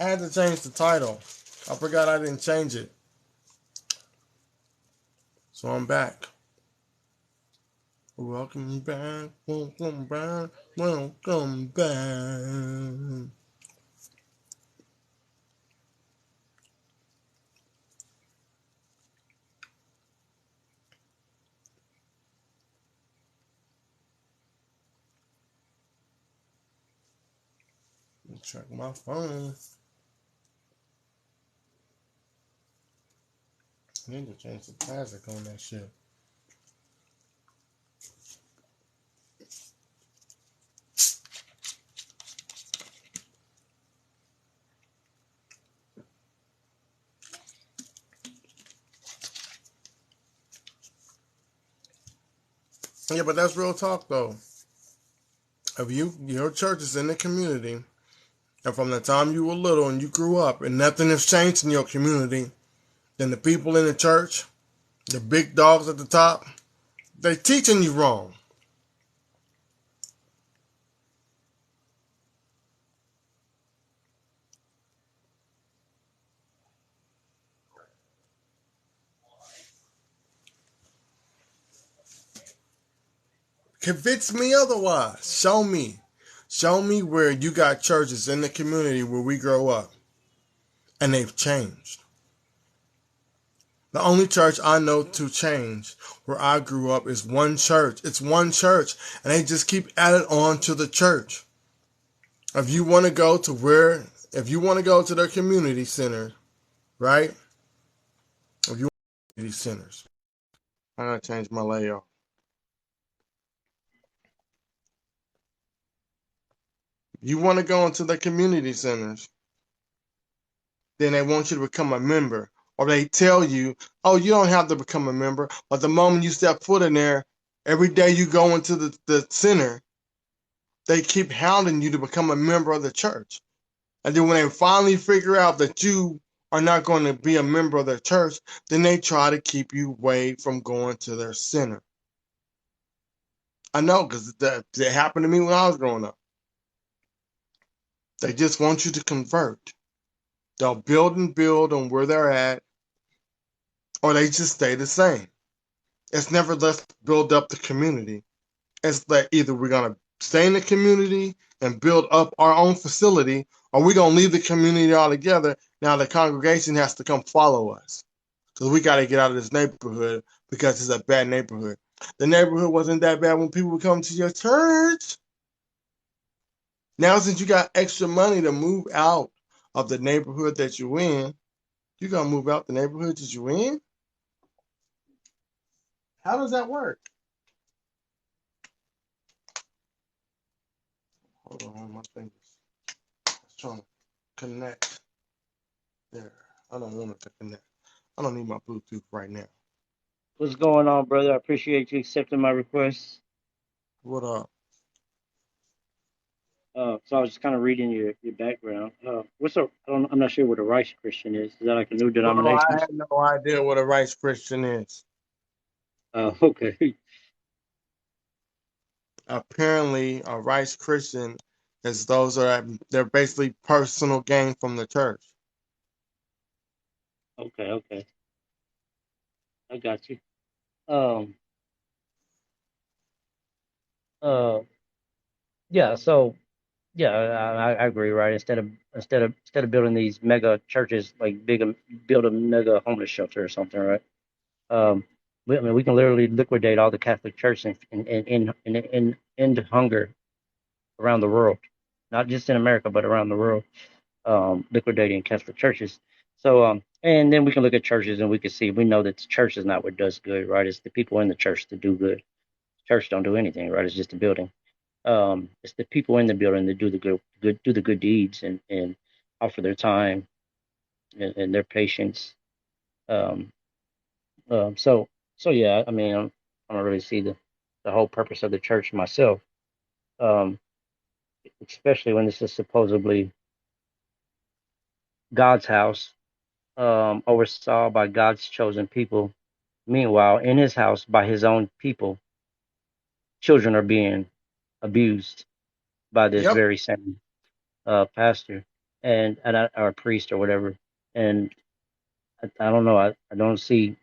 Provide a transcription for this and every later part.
I had to change the title. I forgot I didn't change it. So I'm back. Welcome back. Welcome back. Welcome back. Check my phone. I need to change the plastic on that shit. Yeah, but that's real talk though. If your church is in the community, and from the time you were little and you grew up, and nothing has changed in your community, then the people in the church, the big dogs at the top, they teaching you wrong. Convince me otherwise. Show me. Show me where you got churches in the community where we grow up and they've changed. The only church I know to change where I grew up is one church. It's one church and they just keep adding on to the church. If you want to go to their community center, right? If you want community centers, I gotta change my layout. You want to go into the community centers, then they want you to become a member. Or they tell you, oh, you don't have to become a member. But the moment you step foot in there, every day you go into the center, they keep hounding you to become a member of the church. And then when they finally figure out that you are not going to be a member of their church, then they try to keep you away from going to their center. I know, because that happened to me when I was growing up. They just want you to convert. They'll build and build on where they're at, or they just stay the same. It's never let's build up the community. It's that either we're gonna stay in the community and build up our own facility, or we're gonna leave the community altogether. Now the congregation has to come follow us. Because we gotta get out of this neighborhood because it's a bad neighborhood. The neighborhood wasn't that bad when people would come to your church. Now since you got extra money to move out of the neighborhood that you're in, you gonna move out the neighborhood that you're in? How does that work? Hold on, my fingers. I was trying to connect. There. I don't want it to connect. I don't need my Bluetooth right now. What's going on, brother? I appreciate you accepting my request. What up? So I was just kind of reading your background. What's up? I'm not sure what a Rice Christian is. Is that like a new Bro, I denomination? have no idea what a rice Christian is. Okay. Apparently, a rice Christian is those are they're basically personal gain from the church. Okay. I got you. Um, uh, yeah. So yeah, I agree. Right. Instead of building these mega churches, like build a mega homeless shelter or something, right? Um, I mean, we can literally liquidate all the Catholic Church and end hunger around the world, not just in America, but around the world, liquidating Catholic churches. So, and then we can look at churches and we can see, we know that the church is not what does good, right? It's the people in the church that do good. Church don't do anything, right? It's just a building. It's the people in the building that do the do the good deeds and offer their time and their patience. Um, so, yeah, I mean, I don't really see the whole purpose of the church myself. Um, especially when this is supposedly God's house, oversaw by God's chosen people. Meanwhile, in his house, by his own people, children are being abused by this Yep. very same pastor. or a priest or whatever. And I don't know. I don't see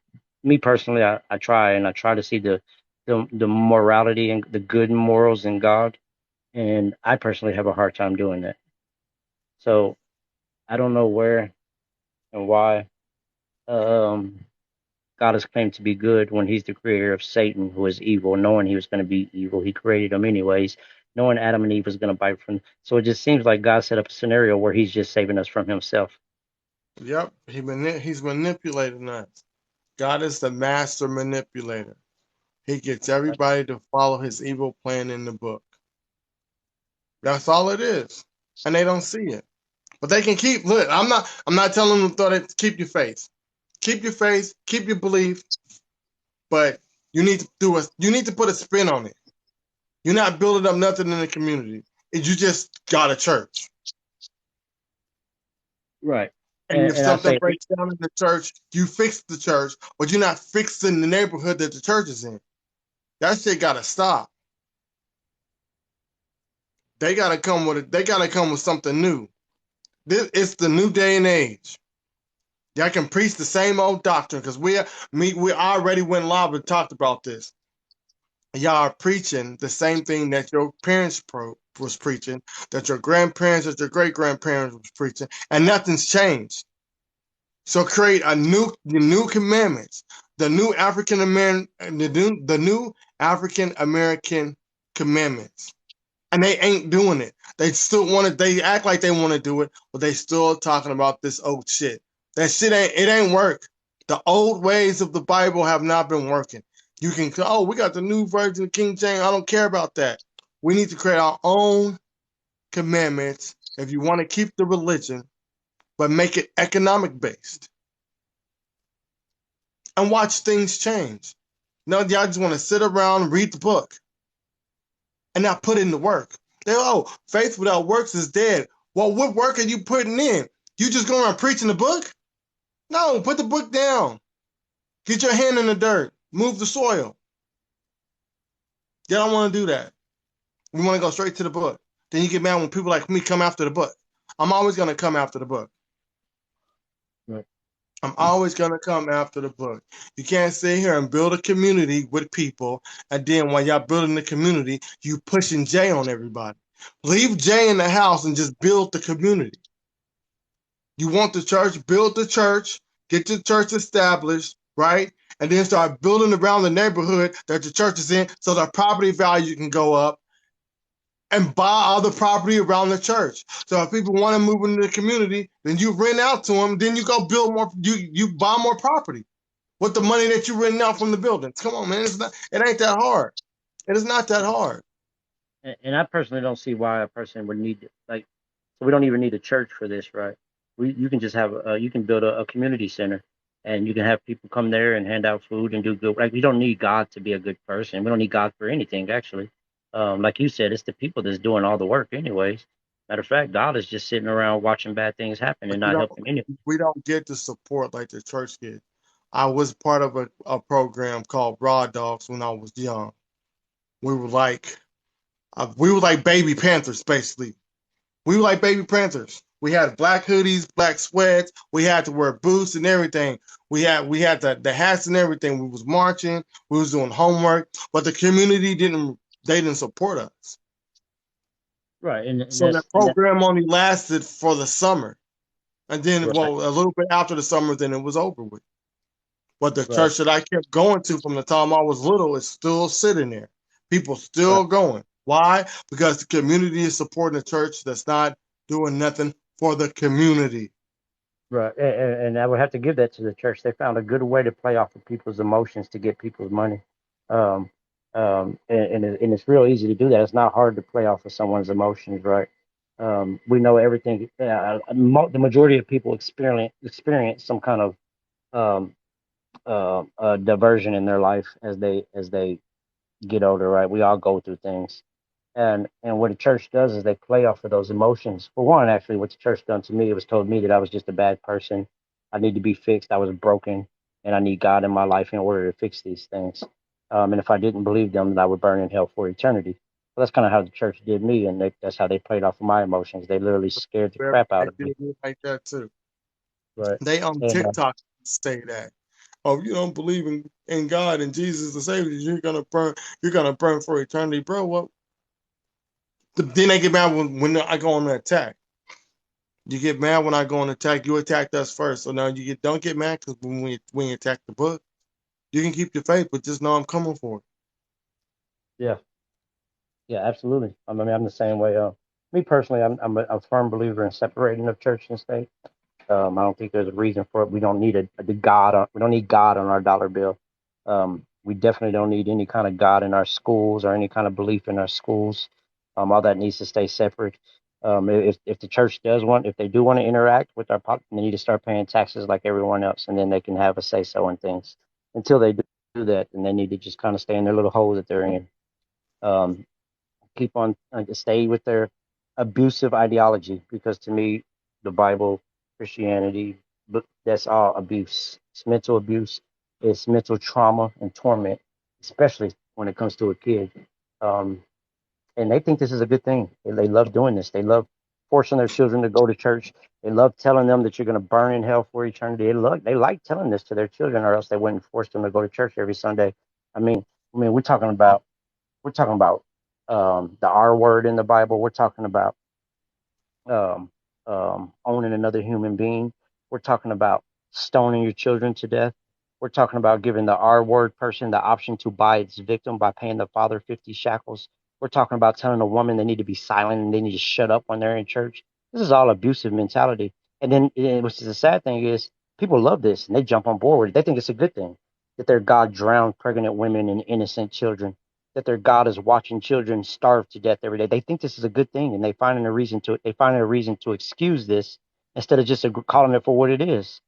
me personally. I try to see the morality and the good morals in God, and I personally have a hard time doing that. So I don't know where and why um, God is claimed to be good when He's the creator of Satan, who is evil. Knowing he was going to be evil, He created him anyways. Knowing Adam and Eve was going to bite from, so it just seems like God set up a scenario where He's just saving us from Himself. Yep, he's manipulating us. God is the master manipulator. He gets everybody to follow his evil plan in the book. That's all it is. And they don't see it. But they can keep look, I'm not telling them to keep your faith. Keep your faith, keep your belief, but you need to put a spin on it. You're not building up nothing in the community. You just got a church. Right. And if And I something say, breaks down in the church, you fix the church, but you're not fixing the neighborhood that the church is in. That shit gotta stop. They gotta come with it. They gotta come with something new. It's the new day and age. Y'all can preach the same old doctrine because we already went live and talked about this. Y'all are preaching the same thing that your parents was preaching, that your grandparents, that your great grandparents was preaching, and nothing's changed. So create the new commandments, the new African American, the new African American commandments, and they ain't doing it. They still want to. They act like they want to do it, but they still talking about this old shit. That shit ain't work. The old ways of the Bible have not been working. You can we got the new version of King James. I don't care about that. We need to create our own commandments if you want to keep the religion, but make it economic based and watch things change. No, y'all just want to sit around and read the book and not put in the work. Faith without works is dead. Well, what work are you putting in? You just going around preaching the book? No, put the book down. Get your hand in the dirt. Move the soil. Y'all don't want to do that. We want to go straight to the book. Then you get mad when people like me come after the book. I'm always going to come after the book. right, I'm always going to come after the book. You can't sit here and build a community with people, and then while y'all building the community, you pushing Jay on everybody. Leave Jay in the house and just build the community. You want the church, build the church, get the church established, right? And then start building around the neighborhood that the church is in so the property value can go up and buy other property around the church. So if people want to move into the community, then you rent out to them, then you go build more, you buy more property with the money that you rent out from the buildings. Come on, man. It ain't that hard. It is not that hard. and I personally don't see why a person would need like. So we don't even need a church for this, right? You can just have you can build a community center, and you can have people come there and hand out food and do good. Like we don't need God to be a good person. We don't need God for anything, actually. Like you said, it's the people that's doing all the work, anyways. Matter of fact, God is just sitting around watching bad things happen But and not helping anyone. we don't get the support like the church gets. I was part of a program called Broad Dogs when I was young. We were like we were like baby panthers, basically. We were like baby panthers. We had black hoodies, black sweats. We had to wear boots and everything. We had the hats and everything. We was marching. We was doing homework, but the community didn't support us. Right, and So that that program only lasted for the summer, and then right, well, a little bit after the summer, then it was over with. But the right, church that I kept going to from the time I was little is still sitting there. People right, still going. Why? Because the community is supporting a church that's not doing nothing for the community. right. And I would have to give that to the church. They found a good way to play off of people's emotions to get people's money. Um, and it's real easy to do that. It's not hard to play off of someone's emotions, right? We know everything. The majority of people experience some kind of um, diversion in their life as they get older, right? We all go through things, and what the church does is they play off of those emotions. For one, actually, what the church done to me, it was told me that I was just a bad person. I need to be fixed. I was broken, and I need God in my life in order to fix these things. And if I didn't believe them, then I would burn in hell for eternity. Well, that's kind of how the church did me, and that's how they played off of my emotions. They literally scared the crap out They of me. did me like that too. Right. They on And TikTok say that. Oh, you don't believe in God and Jesus the Savior, you're gonna burn for eternity, bro. What? Then they get mad when I go on the attack. You get mad when I go on attack. You attacked us first, so now don't get mad because when you attack the book, you can keep your faith, but just know I'm coming for it. yeah, yeah, absolutely. I mean, I'm the same way. Me personally, I'm a firm believer in separating of church and state. I don't think there's a reason for it. We don't need we don't need God on our dollar bill. We definitely don't need any kind of God in our schools or any kind of belief in our schools. All that needs to stay separate. If the church if they do want to interact with our they need to start paying taxes like everyone else, and then they can have a say so in things. Until they do that, then they need to just kind of stay in their little hole that they're in. Um, Keep on stay with their abusive ideology, because to me the Bible, Christianity, but that's all abuse. It's mental abuse. It's mental trauma and torment, especially when it comes to a kid. um, and they think this is a good thing. They love doing this. They love forcing their children to go to church. They love telling them that you're going to burn in hell for eternity. They like telling this to their children, or else they wouldn't force them to go to church every Sunday. I mean, we're talking about the R word in the Bible. We're talking about um, owning another human being. We're talking about stoning your children to death. We're talking about giving the R word person the option to buy its victim by paying the father 50 shekels. We're talking about telling a woman they need to be silent and they need to shut up when they're in church. This is all abusive mentality. And then, which is the sad thing is, people love this and they jump on board with it. They think it's a good thing that their God drowned pregnant women and innocent children, that their God is watching children starve to death every day. They think this is a good thing, and they find a reason to excuse this instead of just calling it for what it is.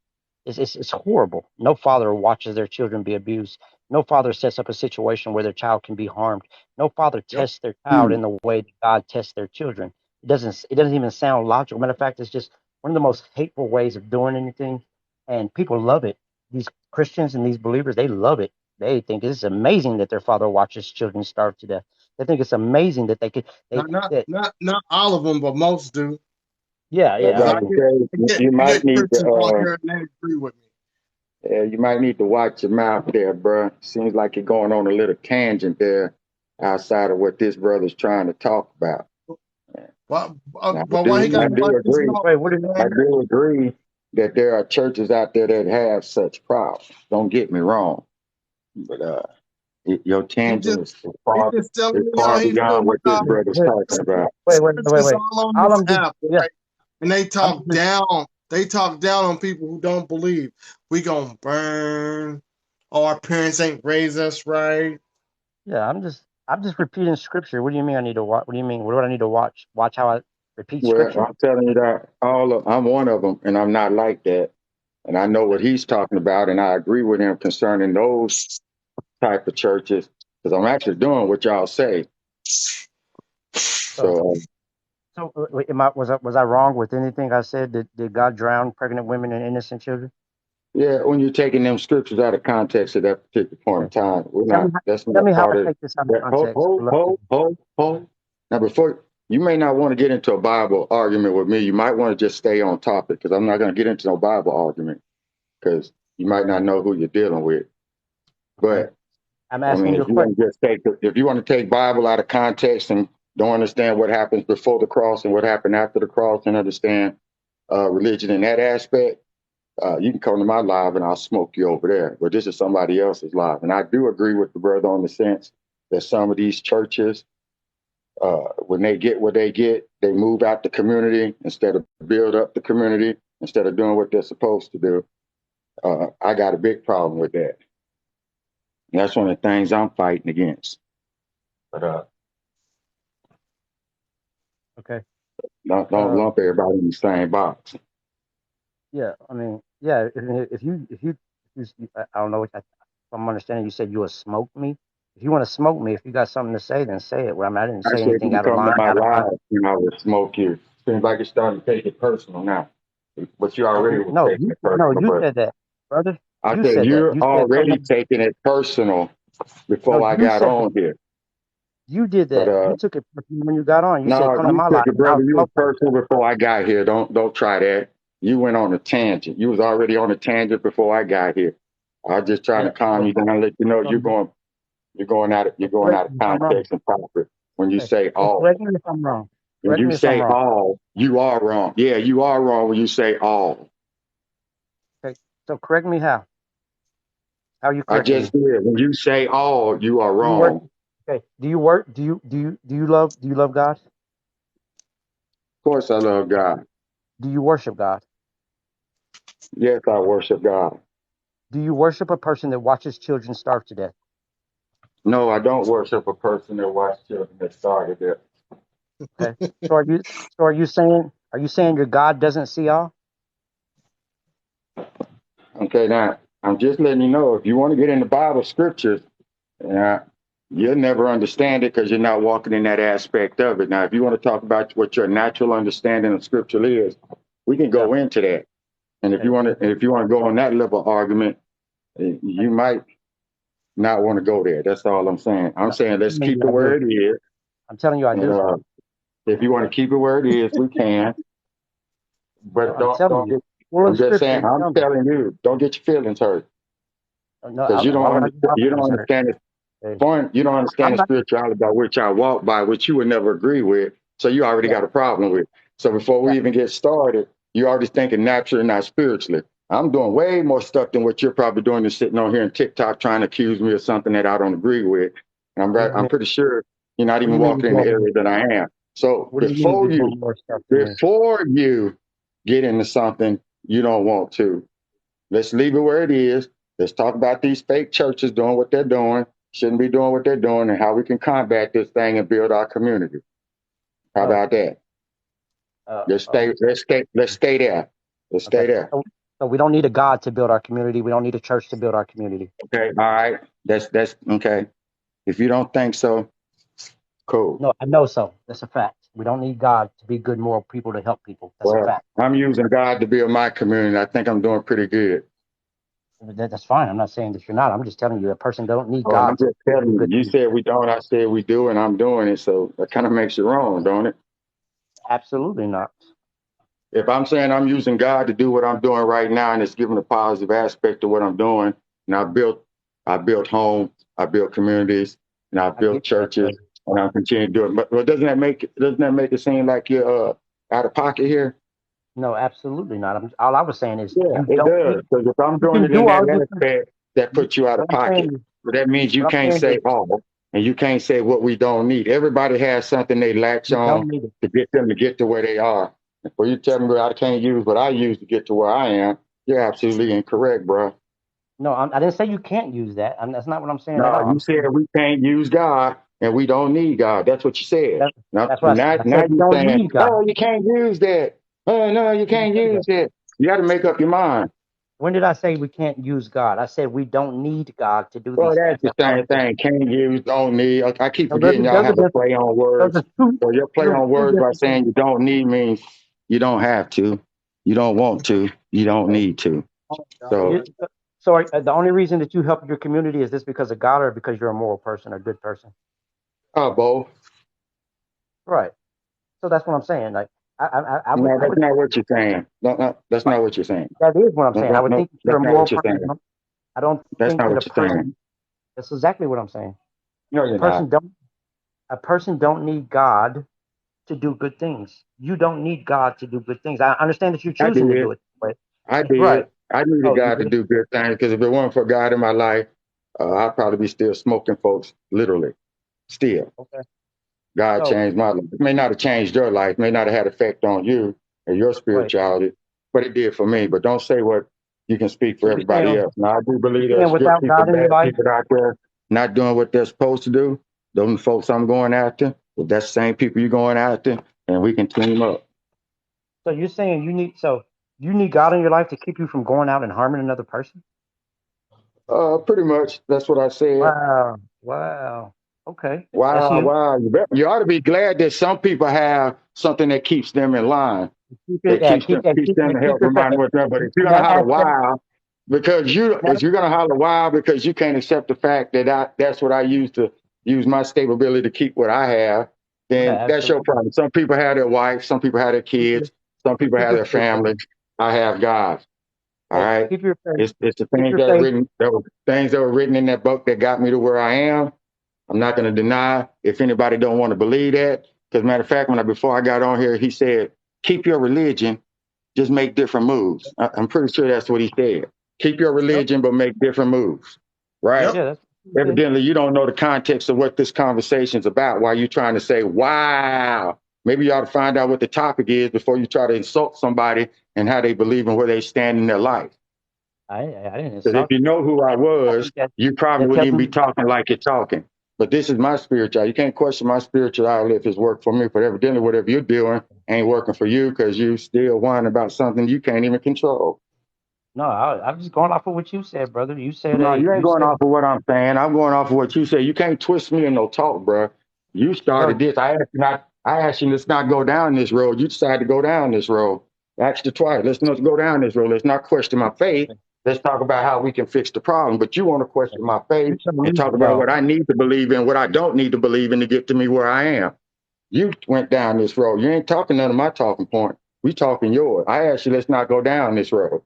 It's horrible. No father watches their children be abused. No father sets up a situation where their child can be harmed. No father Yep. tests their child in the way that God tests their children. It doesn't even sound logical. Matter of fact, it's just one of the most hateful ways of doing anything, and people love it. These Christians and these believers, they love it. They think it's amazing that their father watches children starve to death. They think it's amazing that they could they that Not all of them, but most do. yeah, Well, yeah. I Because mean, Dr. J, you I might get need Christians on to here and they agree with me. you might need to watch your mouth there, bro. Seems like you're going on a little tangent there outside of what this brother's trying to talk about. Now, But why he got I to watch do his agree. mouth? wait, what is I Man? do agree that there are churches out there that have such problems. Don't get me wrong, but your He tangent just is he just telling me how far he feel beyond what this about brother's wait, talking about. Christians wait. all on All this I'm just app, yeah, right? And they I'm talk just down. They talk down on people who don't believe. We gonna burn. Oh, our parents ain't raised us right. yeah, I'm just repeating scripture. What do you mean I need to watch? What do you mean? What do I need to watch? Watch how I repeat Well, scripture? I'm telling you that I'm one of them, and I'm not like that. And I know what Okay. he's talking about, and I agree with him concerning those type of churches because I'm actually doing what y'all say. So So wait, was I wrong with anything I said? Did God drown pregnant women and innocent children? yeah, when you're taking them scriptures out of context at that particular point in Okay. time, we're Tell me not. That's tell not me how part I of take this out of that. context. I'd love to. Hold. Now, before you may not want to get into a Bible argument with me, you might want to just stay on topic because I'm not going to get into no Bible argument because you might not know who you're dealing with. Okay. But I'm I asking mean, you a question. if you want to take Bible out of context and don't understand what happens before the cross and what happened after the cross and understand religion in that aspect, you can come to my live and I'll smoke you over there. But this is somebody else's live, and I do agree with the brother on the sense that some of these churches, when they get what they get, they move out the community instead of build up the community instead of doing what they're supposed to do. I got a big problem with that. And that's one of the things I'm fighting against. But Okay. don't Uh, lump everybody in the same box. yeah. I mean, yeah. I don't know if I'm understanding. You said you would smoke me. If you want to smoke me, if you got something to say, then say it. Well, I mean, I didn't I say said you anything can out of come to line. my Out of line. live and I will smoke you. Seems like you're starting to take it personal now. But you already was No, taking you it personal. you But said that, brother. I You said said that. you're You said come to already taking it personal no. before I You got said on here. You did But that. You took it personally when you got on. You said, no, "Come to you my took life," it, and I brother. was You was smoking. personal before I got here. Don't try that. You went on a tangent. You was already on a tangent before I got here. I was just trying Yeah. to calm So, you down and let you know so, you're going out of so correct me if I'm wrong. context and topic when you Okay. say So all. correct me if I'm wrong. When Correct you me if I'm say wrong. all, you are wrong. Yeah, you are wrong when you say all. Okay. So correct me how? How are you I correcting me? just did. When you say all, you are Do you work? wrong. Okay. Do you work? Do you love God? Of course, I love God. Do you worship God? Yes, I worship God. Do you worship a person that watches children starve to death? No, I don't worship a person that watched children that started it. Okay. So are you saying your God doesn't see all? Okay, now I'm just letting you know if you want to get in the Bible scriptures, uh, you'll never understand it because you're not walking in that aspect of it. Now, if you want to talk about what your natural understanding of scripture is, we can Yeah. go into that. And Okay. if you want to go on that level of argument, you might not want to go there. That's all I'm saying. I'm No, saying let's I'm telling keep you it I where do. it is. I'm telling you I And do. if you want to keep it where it is, we can. No, But I'm telling don't you. get. Full I'm of just scripture. saying. You I'm tell me. telling you, don't get your feelings hurt No, because why would I get my you don't feelings hurt? understand it. Hey, One, you don't understand I'm the not. spirituality by which I walk by, which you would never agree with. So you already Yeah. got a problem with. So before Yeah. we even get started, you already thinking naturally, not spiritually. I'm doing way more stuff than what you're probably doing than sitting on here in TikTok trying to accuse me of something that I don't agree with. And What do you I'm mean? pretty sure you're not What do even you mean walking in you're the doing? area that I am. So What do you mean you're doing more stuff than me? before you get into something you don't want to, let's leave it where it is. Let's talk about these fake churches doing what they're doing, shouldn't be doing what they're doing, and how we can combat this thing and build our community. How Oh. about that? Okay. Let's stay there. Let's Okay. stay there. So we don't need a God to build our community. We don't need a church to build our community. Okay. All right. That's okay. If you don't think so, cool. No, I know so. That's a fact. We don't need God to be good moral people to help people. That's a Well, fact. I'm using God to build my community. I think I'm doing pretty good. That's fine. I'm not saying that you're not. I'm just telling you a person don't need Well, I'm God to just telling do you. good You things. said we don't. I said we do, and I'm doing it. So that kind of makes it wrong, don't it? Absolutely not. If I'm saying I'm using God to do what I'm doing right now, and it's giving a positive aspect to what I'm doing, and I built homes, I built communities, and I I built get that, churches, but and I'm continuing to do it. But doesn't that make it seem like you're out of pocket here? no, absolutely not. All I was saying is Yeah, you it don't need. does. Because if I'm You doing can it in do that all good things. aspect, that puts you out What of I'm saying pocket. is, So that means you what I'm can't saying is, say all, and you can't say what we don't need. Everybody has something they latch you on don't need it. to get them to get to where they are. Well, you tell me what I can't use what I use to get to where I am. You're absolutely incorrect, bro. No, I didn't say you can't use that. That's not what I'm saying at No, all. you said we can't use God and we don't need God. That's what you said. That, Now, that's what I said. I now said we you're don't saying, need God. oh, you can't use that. Oh, no, you When did can't I say that? use that. You got to make up your mind. When did I say we can't use God? I said we don't need God to do Well, these things. that's the That's all I same said. thing. Can't use, don't need. I keep So there's forgetting a, y'all there's a have a difference. play on There's words. a two. So your play There's on two words by different saying you don't need means you don't have to. You don't want to. You don't things. need to. So, So, the only reason that you help your community is this because of God or because you're a moral person or good person? both. Right. So that's what I'm saying. Like I would No, I that's would not what you're saying. No, no, that's right. not what you're saying. That is what I'm No, saying. I no, would no, think that you're a that's not moral what you're saying. person. I don't That's think not that a what you're saying. person. That's exactly what I'm saying. No, A you're person not. don't a person don't need God to do good things. You don't need God to do good things. I understand that you're I choosing to did. do it, but I did. right. I needed Oh, you God to did. do good things because if it weren't for God in my life, I'd probably be still smoking, folks. Literally, still. Okay. God So changed my life. It may not have changed your life, may not have had effect on you and your wait. spirituality, but it did for me. But don't say what you can speak So for everybody else. Now, I do you believe saying there's good without people, God in your bad life? people out there not doing what they're supposed to do. Those folks I'm going after, if that's the same people you're going after, and we can team up. So you're saying you need God in your life to keep you from going out and harming another person? Pretty much, that's what I said. Wow. Wow. Okay. That's Wow, you. wow. You ought to be glad that some people have something that keeps them in line. Keep That it keeps them to keep help your faith. remind them what they're. But if you're And gonna that holler aspect wow, because that, if you're gonna holler wow because you can't accept the fact that that's what I used to use my stability to keep what I have, then Yeah, that's your absolutely. problem. Some people have their wife, some people have their kids, some people Keep have your their faith, brother. family. I have God. All Hey, right. keep your faith. It's the Keep things your that are faith. written, things that were written in that book that got me to where I am. I'm not going to deny if anybody don't want to believe that. Because matter of fact, before I got on here, he said, keep your religion, just make different moves. I'm pretty sure that's what he said. Keep your Yep. religion, but make different moves. Right? Yep. Yeah, that's what you said. Evidently, you don't know the context of what this conversation is about. Why you trying to say, wow? Maybe you ought to find out what the topic is before you try to insult somebody and how they believe and where they stand in their life. I didn't Because if insult you you. know who I I was, think that you probably they're wouldn't even be telling talking like you're talking. But this is my spiritual. You can't question my spirituality if it's worked for me. But evidently, whatever you're doing ain't working for you because you still whining about something you can't even control. no, I'm just going off of what you said, brother. You said No, you ain't you going said off of what I'm saying. I'm going off of what you say. You can't twist me in no talk, bro. You started no. this. I asked you, let's not go down this road. You decided to go down this road. I asked you twice. Let's not go down this road. Let's not question my faith. Let's talk about how we can fix the problem. But you want to question my faith You should and believe talk it about though. what I need to believe in, what I don't need to believe in to get to me where I am. You went down this road. You ain't talking none of my talking point. We talking yours. I asked you, let's not go down this road.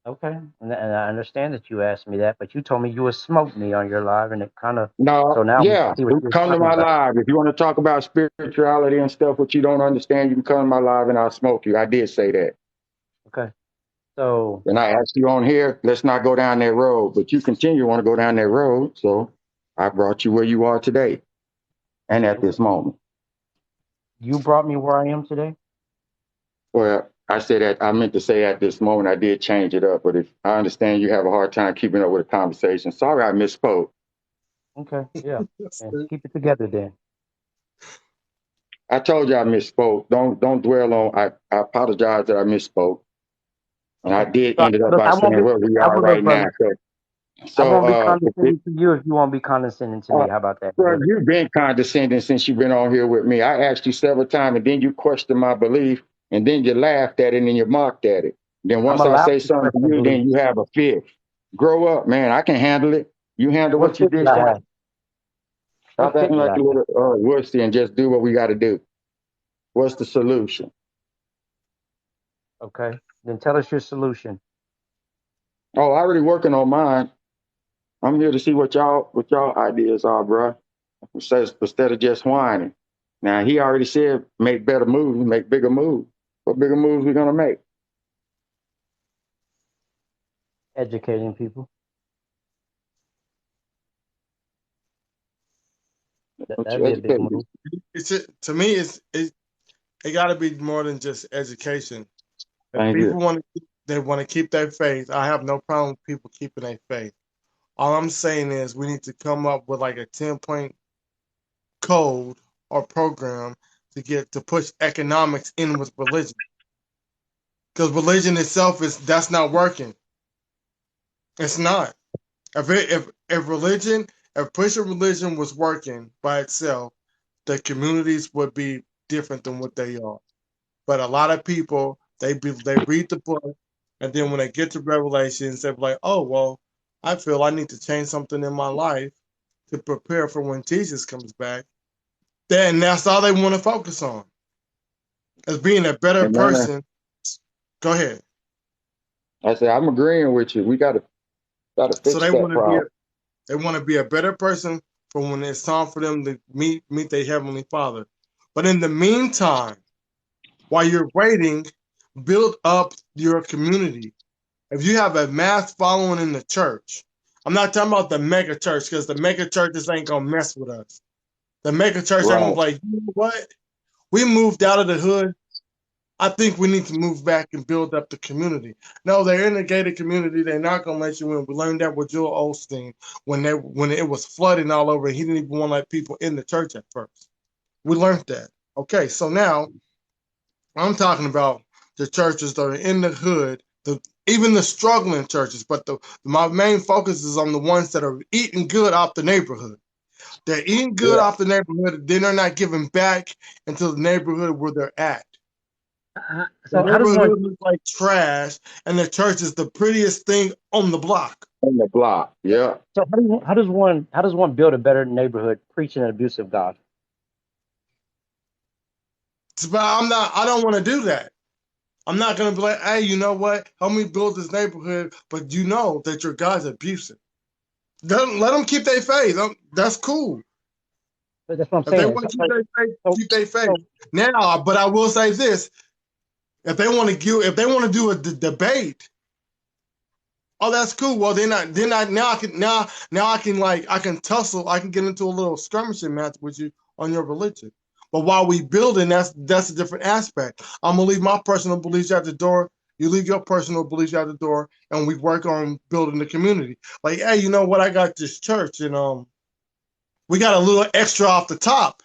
Okay, and I understand that you asked me that, but you told me you would smoke me on your live, and it kind of No, so now we yeah, see what you're come to talking my about. live. If you want to talk about spirituality and stuff, what you don't understand, you can come to my live and I'll smoke you. I did say that. Okay, so And I asked you on here, let's not go down that road. But you continue to want to go down that road. So I brought you where you are today and at this moment. you brought me where I am today. Well, I said that I meant to say at this moment, I did change it up. But if I understand you have a hard time keeping up with the conversation, sorry I misspoke. Okay, yeah, Yes, and sir. keep it together then. I told you I misspoke. Don't dwell on I apologize that I misspoke. And I Okay, did so end it up look, by saying where we I are will look, right brother. now. I So, won't be if it, condescending to you if you won't be condescending to me. How about that, well, brother? you've been condescending since you've been on here with me. I asked you several times, and then you questioned my belief, and then you laughed at it, and then you mocked at it. Then I'm once I allowed say to something to question you, then beliefs. you have a fit. Grow up, man. I can handle it. You handle What what you fit did dish I out. have? Stop What fit acting did like I a have? little wussy and just do what we got to do. What's the solution? Okay, then tell us your solution. Oh, I already working on mine. I'm here to see what y'all ideas are, bro. Instead of just whining. Now he already said make better moves, make bigger moves. What bigger moves we gonna make? Educating people. What That'd you be a big educating? move. To me, it got to be more than just education. If Thank people you. want to keep their faith, I have no problem with people keeping their faith. All I'm saying is we need to come up with like a 10-point code or program to push economics in with religion. Because religion itself that's not working. It's not. If pushing religion was working by itself, the communities would be different than what they are. But a lot of people they read the book, and then when they get to Revelations, they're like, "Oh well, I feel I need to change something in my life to prepare for when Jesus comes back." Then that's all they want to focus on, as being a better Amen. person. Go ahead. I said I'm agreeing with you. We gotta So fix that problem. they want to be a better person for when it's time for them to meet their heavenly Father. But in the meantime, while you're waiting, build up your community. If you have a mass following in the church, I'm not talking about the mega church because the mega churches ain't gonna mess with us. The mega church ain't gonna Right. be like, you know what? We moved out of the hood. I think we need to move back and build up the community. No, they're in the gated community. They're not gonna let you in. We learned that with Joel Osteen when it was flooding all over. He didn't even want to let people in the church at first. We learned that. Okay, so now I'm talking about the churches that are in the hood, even the struggling churches. But my main focus is on the ones that are eating good off the neighborhood. They're eating good Yeah. off the neighborhood, then they're not giving back into the neighborhood where they're at. The So how does neighborhood one? looks like trash, and the church is the prettiest thing on the block. on the block. Yeah. So how does one build a better neighborhood preaching an abusive God? But I don't want to do that. I'm not going to be like, hey, you know what? Help me build this neighborhood. But you know that your God's abusive. Let them keep their faith. That's cool. But that's what I'm If they saying. want So, to keep like, their faith, so, keep their faith. so Now, but I will say this: if they want to do a debate, oh, that's cool. Well, then I now I can like I can tussle. I can get into a little skirmishing match with you on your religion. But while we building, that's a different aspect. I'm gonna leave my personal beliefs at the door. You leave your personal beliefs at the door, and we work on building the community. Like, hey, you know what? I got this church, and we got a little extra off the top.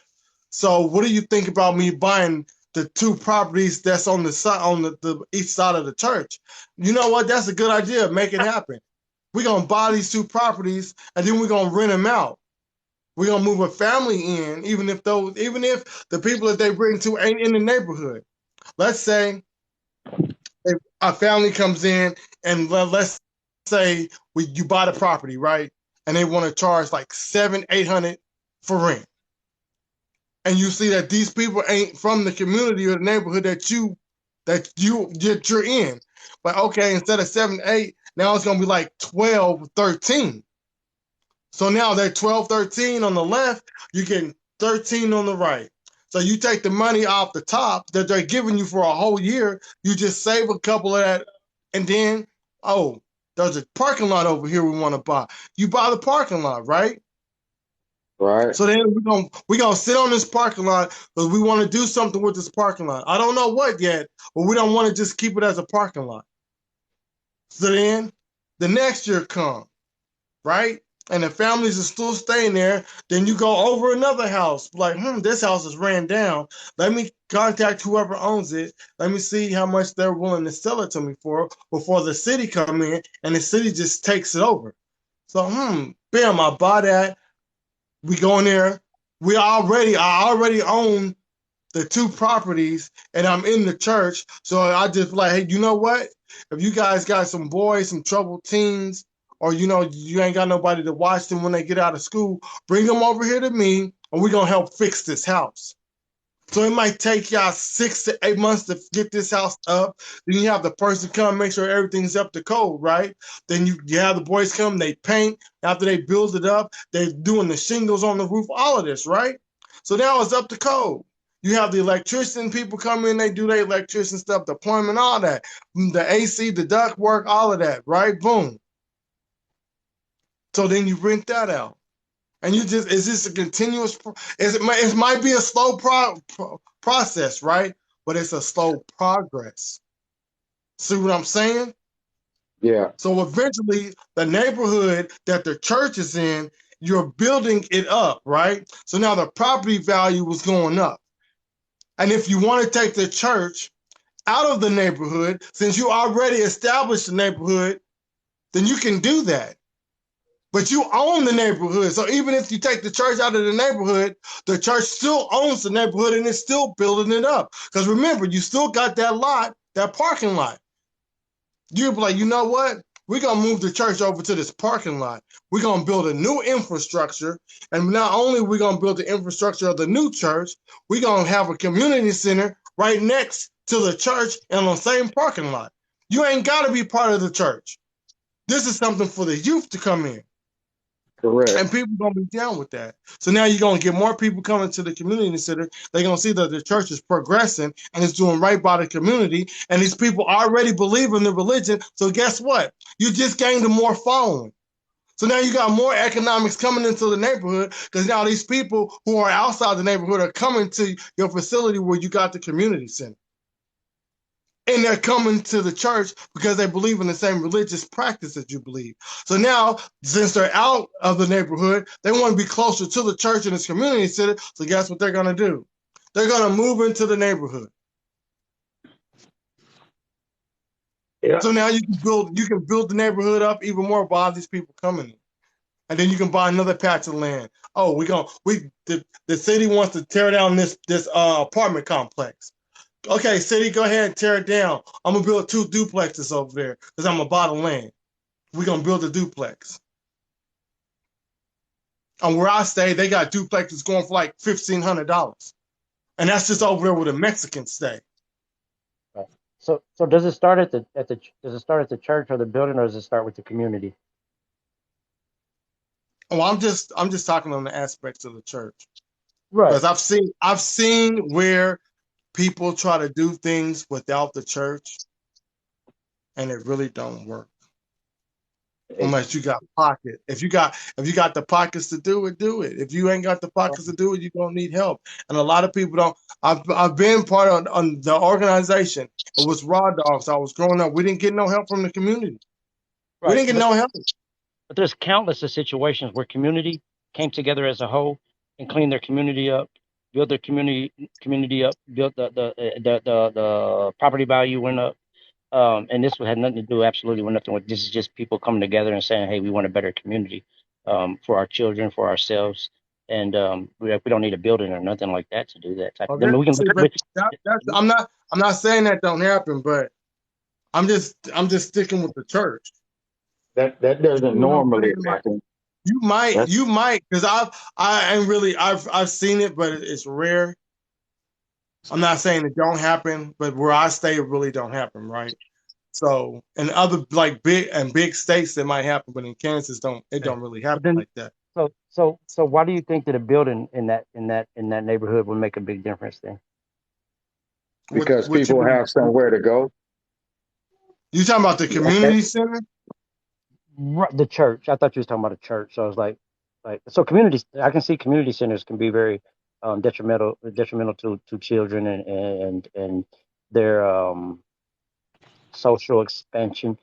So, what do you think about me buying the two properties that's on the side on the east side of the church? You know what? That's a good idea. Make it happen. We're gonna buy these two properties, and then we're gonna rent them out. We're gonna move a family in, even if the people that they bring to ain't in the neighborhood. Let's say if a family comes in, and let's say you buy the property, right? And they want to charge like 700-800 for rent, and you see that these people ain't from the community or the neighborhood that you're in. But okay, instead of 7-8, now it's gonna be like 12-13. So now they're 12-13 on the left, you're getting 13 on the right. So you take the money off the top that they're giving you for a whole year, you just save a couple of that, and then, oh, there's a parking lot over here we want to buy. You buy the parking lot, right? Right. So then we're gonna sit on this parking lot because we want to do something with this parking lot. I don't know what yet, but we don't want to just keep it as a parking lot. So then the next year comes, right? And the families are still staying there. Then you go over another house, like, this house is ran down. Let me contact whoever owns it. Let me see how much they're willing to sell it to me for before the city come in, and the city just takes it over. So, bam, I buy that. We go in there. I already own the two properties, and I'm in the church. So I just like, hey, you know what? If you guys got some boys, some troubled teens, or you ain't got nobody to watch them when they get out of school, bring them over here to me, and we're gonna help fix this house. So it might take y'all 6 to 8 months to get this house up. Then you have the person come, make sure everything's up to code, right? Then you have the boys come, they paint. After they build it up, they're doing the shingles on the roof, all of this, right? So now it's up to code. You have the electrician people come in, they do their electrician stuff, the plumbing, all that. The AC, the duct work, all of that, right? Boom. So then you rent that out. And is this a continuous, it might be a slow process, right? But it's a slow progress. See what I'm saying? Yeah. So eventually the neighborhood that the church is in, you're building it up, right? So now the property value was going up. And if you want to take the church out of the neighborhood, since you already established the neighborhood, then you can do that. But you own the neighborhood. So even if you take the church out of the neighborhood, the church still owns the neighborhood and it's still building it up. Because remember, you still got that lot, that parking lot. You'll be like, you know what? We're going to move the church over to this parking lot. We're going to build a new infrastructure. And not only are we going to build the infrastructure of the new church, we're going to have a community center right next to the church and on the same parking lot. You ain't got to be part of the church. This is something for the youth to come in. Correct. And people are going to be down with that. So now you're going to get more people coming to the community center. They're going to see that the church is progressing and it's doing right by the community. And these people already believe in the religion. So guess what? You just gained a more following. So now you got more economics coming into the neighborhood because now these people who are outside the neighborhood are coming to your facility where you got the community center. And they're coming to the church because they believe in the same religious practice that you believe. So now, since they're out of the neighborhood, they want to be closer to the church and its community center. So guess what they're going to do? They're going to move into the neighborhood. Yeah. So now you can build the neighborhood up even more by these people coming in. And then you can buy another patch of land. Oh, the city wants to tear down this apartment complex. Okay, city, go ahead and tear it down. I'm gonna build 2 duplexes over there because I'm gonna buy the land. we're gonna build a duplex. And where I stay, they got duplexes going for like $1,500, and that's just over there where the Mexicans stay. Right. So does it start at the does it start at the church or the building, or does it start with the community? Oh, I'm just talking on the aspects of the church, Right. because I've seen where people try to do things without the church, and it really don't work. Unless you got pocket. If you got the pockets to do it, do it. If you ain't got the pockets to do it, you don't need help. And a lot of people don't. I've been part of on the organization. It was Raw Dogs. I was growing up. We didn't get no help from the community. Right. We didn't get no help. But there's countless of situations where community came together as a whole and cleaned their community up, built their community up, built the property value went up. And this had nothing to do absolutely with nothing. This is just people coming together and saying, hey, we want a better community for our children, for ourselves. And we don't need a building or nothing like that to do that type of thing. I mean, we can I'm not saying that don't happen, but I'm just sticking with the church. That doesn't normally happen. You might, because I've seen it, but it's rare. I'm not saying it don't happen, but where I stay, it really don't happen, right? So, in other like big states, it might happen, but in Kansas, don't really happen like that. So why do you think that a building in that neighborhood would make a big difference then? Because people have somewhere to go. You talking about the community center? The church. I thought you was talking about a church. So I was like so communities. I can see community centers can be very detrimental to children and their social expansion.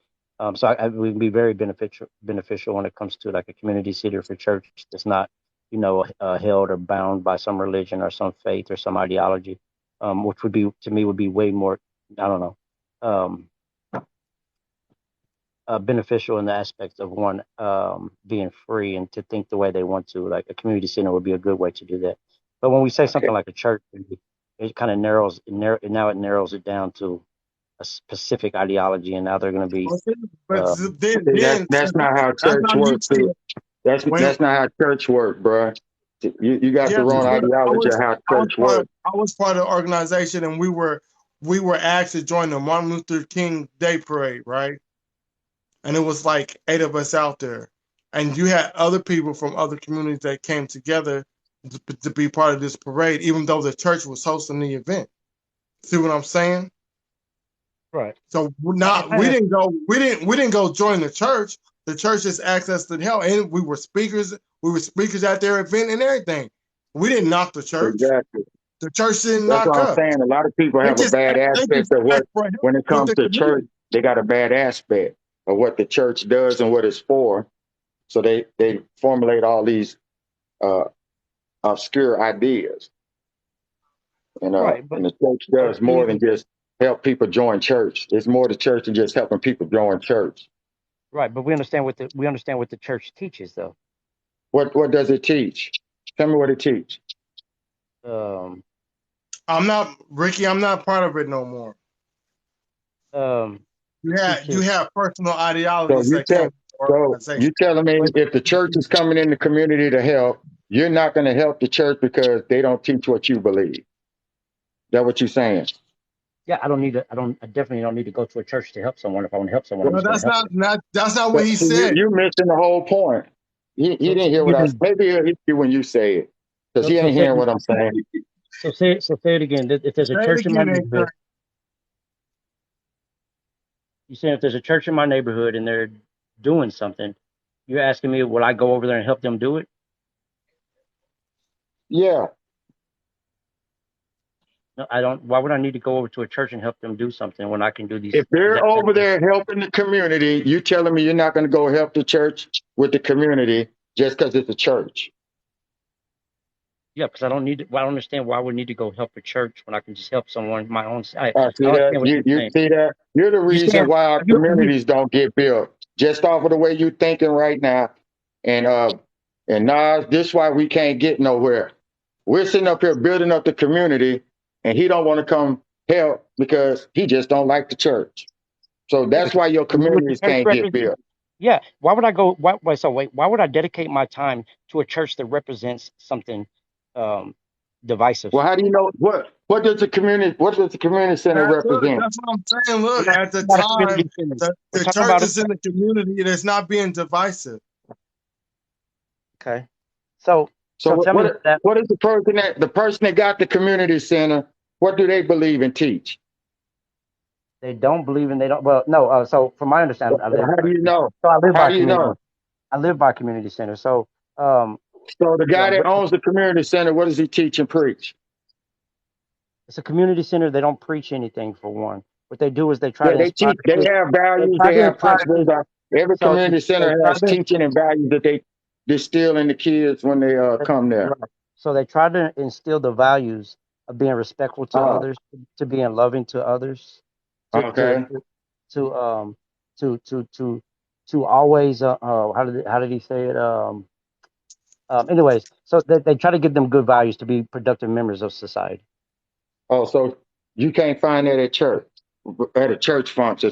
So it would be very beneficial when it comes to like a community center for church that's not held or bound by some religion or some faith or some ideology, which would be to me would be way more, I don't know, beneficial in the aspect of one being free and to think the way they want to. Like a community center would be a good way to do that. But when we say something like a church, it kind of narrows it down to a specific ideology, and now they're going to be. That's not how church works. That's not how church works, bro. You got the wrong ideology of how church works. I was part of the organization, and we were asked to join the Martin Luther King Day Parade, right? And it was like 8 of us out there, and you had other people from other communities that came together to be part of this parade, even though the church was hosting the event. See what I'm saying? Right. So we didn't go join the church. The church just asked us to help, and we were speakers. We were speakers at their event and everything. We didn't knock the church. Exactly. The church didn't knock us. That's what I'm saying. A lot of people have a bad aspect of what, when it comes to church, they got a bad aspect of what the church does and what it's for. So they formulate all these obscure ideas. And the church does more than just help people join church. It's more the church than just helping people join church. Right, but we understand what the church teaches, though. What does it teach? Tell me what it teaches. I'm not part of it no more. You have personal ideologies. So you telling me if the church is coming in the community to help, you're not going to help the church because they don't teach what you believe. Is that what you're saying? Yeah, I definitely don't need to go to a church to help someone. If I want to help someone, well, that's not what he said. You're missing the whole point. He didn't hear what I said. Maybe he'll hear you when you say it, because he ain't hearing what I'm saying. So say it again. If there's a church in my neighborhood, you're saying if there's a church in my neighborhood and they're doing something, you're asking me, will I go over there and help them do it? Yeah. No, I don't. Why would I need to go over to a church and help them do something when I can do these? If they're over there helping the community, you telling me you're not going to go help the church with the community just because it's a church? Yeah, because I don't understand why I would need to go help a church when I can just help someone my own side. See that? You see that? You're the reason why our communities don't get built. Just off of the way you're thinking right now. And Nas, this is why we can't get nowhere. We're sitting up here building up the community, and he don't want to come help because he just don't like the church. So that's why your communities can't get built. Yeah. Why would I go? Why would I dedicate my time to a church that represents something um, divisive? Well, how do you know what does the community center Look, represent? that's what I'm saying. Look, We're not at the talking about a time, community center. We're the talking church about is in the community that's not being divisive. okay. So So so tell me that what is the person that got the community center? What do they believe and teach? they don't believe and they don't. Well, no. So from my understanding, How do you know? I live How by a do you community. know? I live by a community center. So um, So the yeah, guy that owns the community center, what does he teach and preach? it's a community center. They don't preach anything for one. What they do is they try Yeah, to they inspire teach. the They kids. have They values. try They to have inspire the principles. kids. Every So community they center try has to teaching and values that they distill in the kids when they come there. right. So they try to instill the values of being respectful to Oh, others, to being loving to others, to to okay. to to always how did he say it anyways, so they try to give them good values to be productive members of society. Oh, so you can't find that at church, at a church function.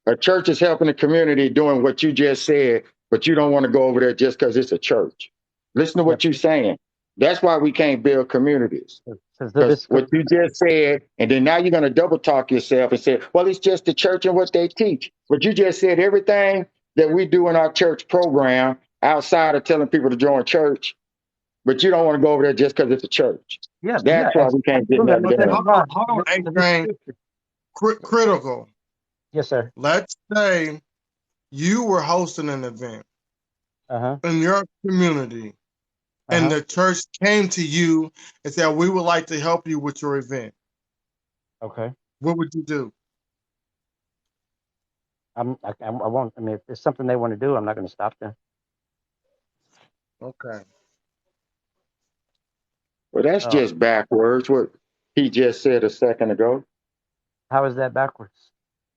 A church is helping the community doing what you just said, but you don't want to go over there just because it's a church. Listen to Yeah, what you're saying. That's why we can't build communities. because Because this what you just said, and then now you're going to double talk yourself and say, well, it's just the church and what they teach. But you just said everything that we do in our church program outside of telling people to join church, but you don't want to go over there just because it's a church. yeah That's why we can't get absolutely. nothing Okay, done. hold on, A-Train. Critical. Yes, sir. Let's say you were hosting an event Uh-huh. in your community, and Uh-huh. the church came to you and said, "We would like to help you with your event." Okay. What would you do? I won't. I mean, if it's something they want to do, I'm not going to stop them. Okay. Well, that's Uh, just backwards. What he just said a second ago. how is that backwards?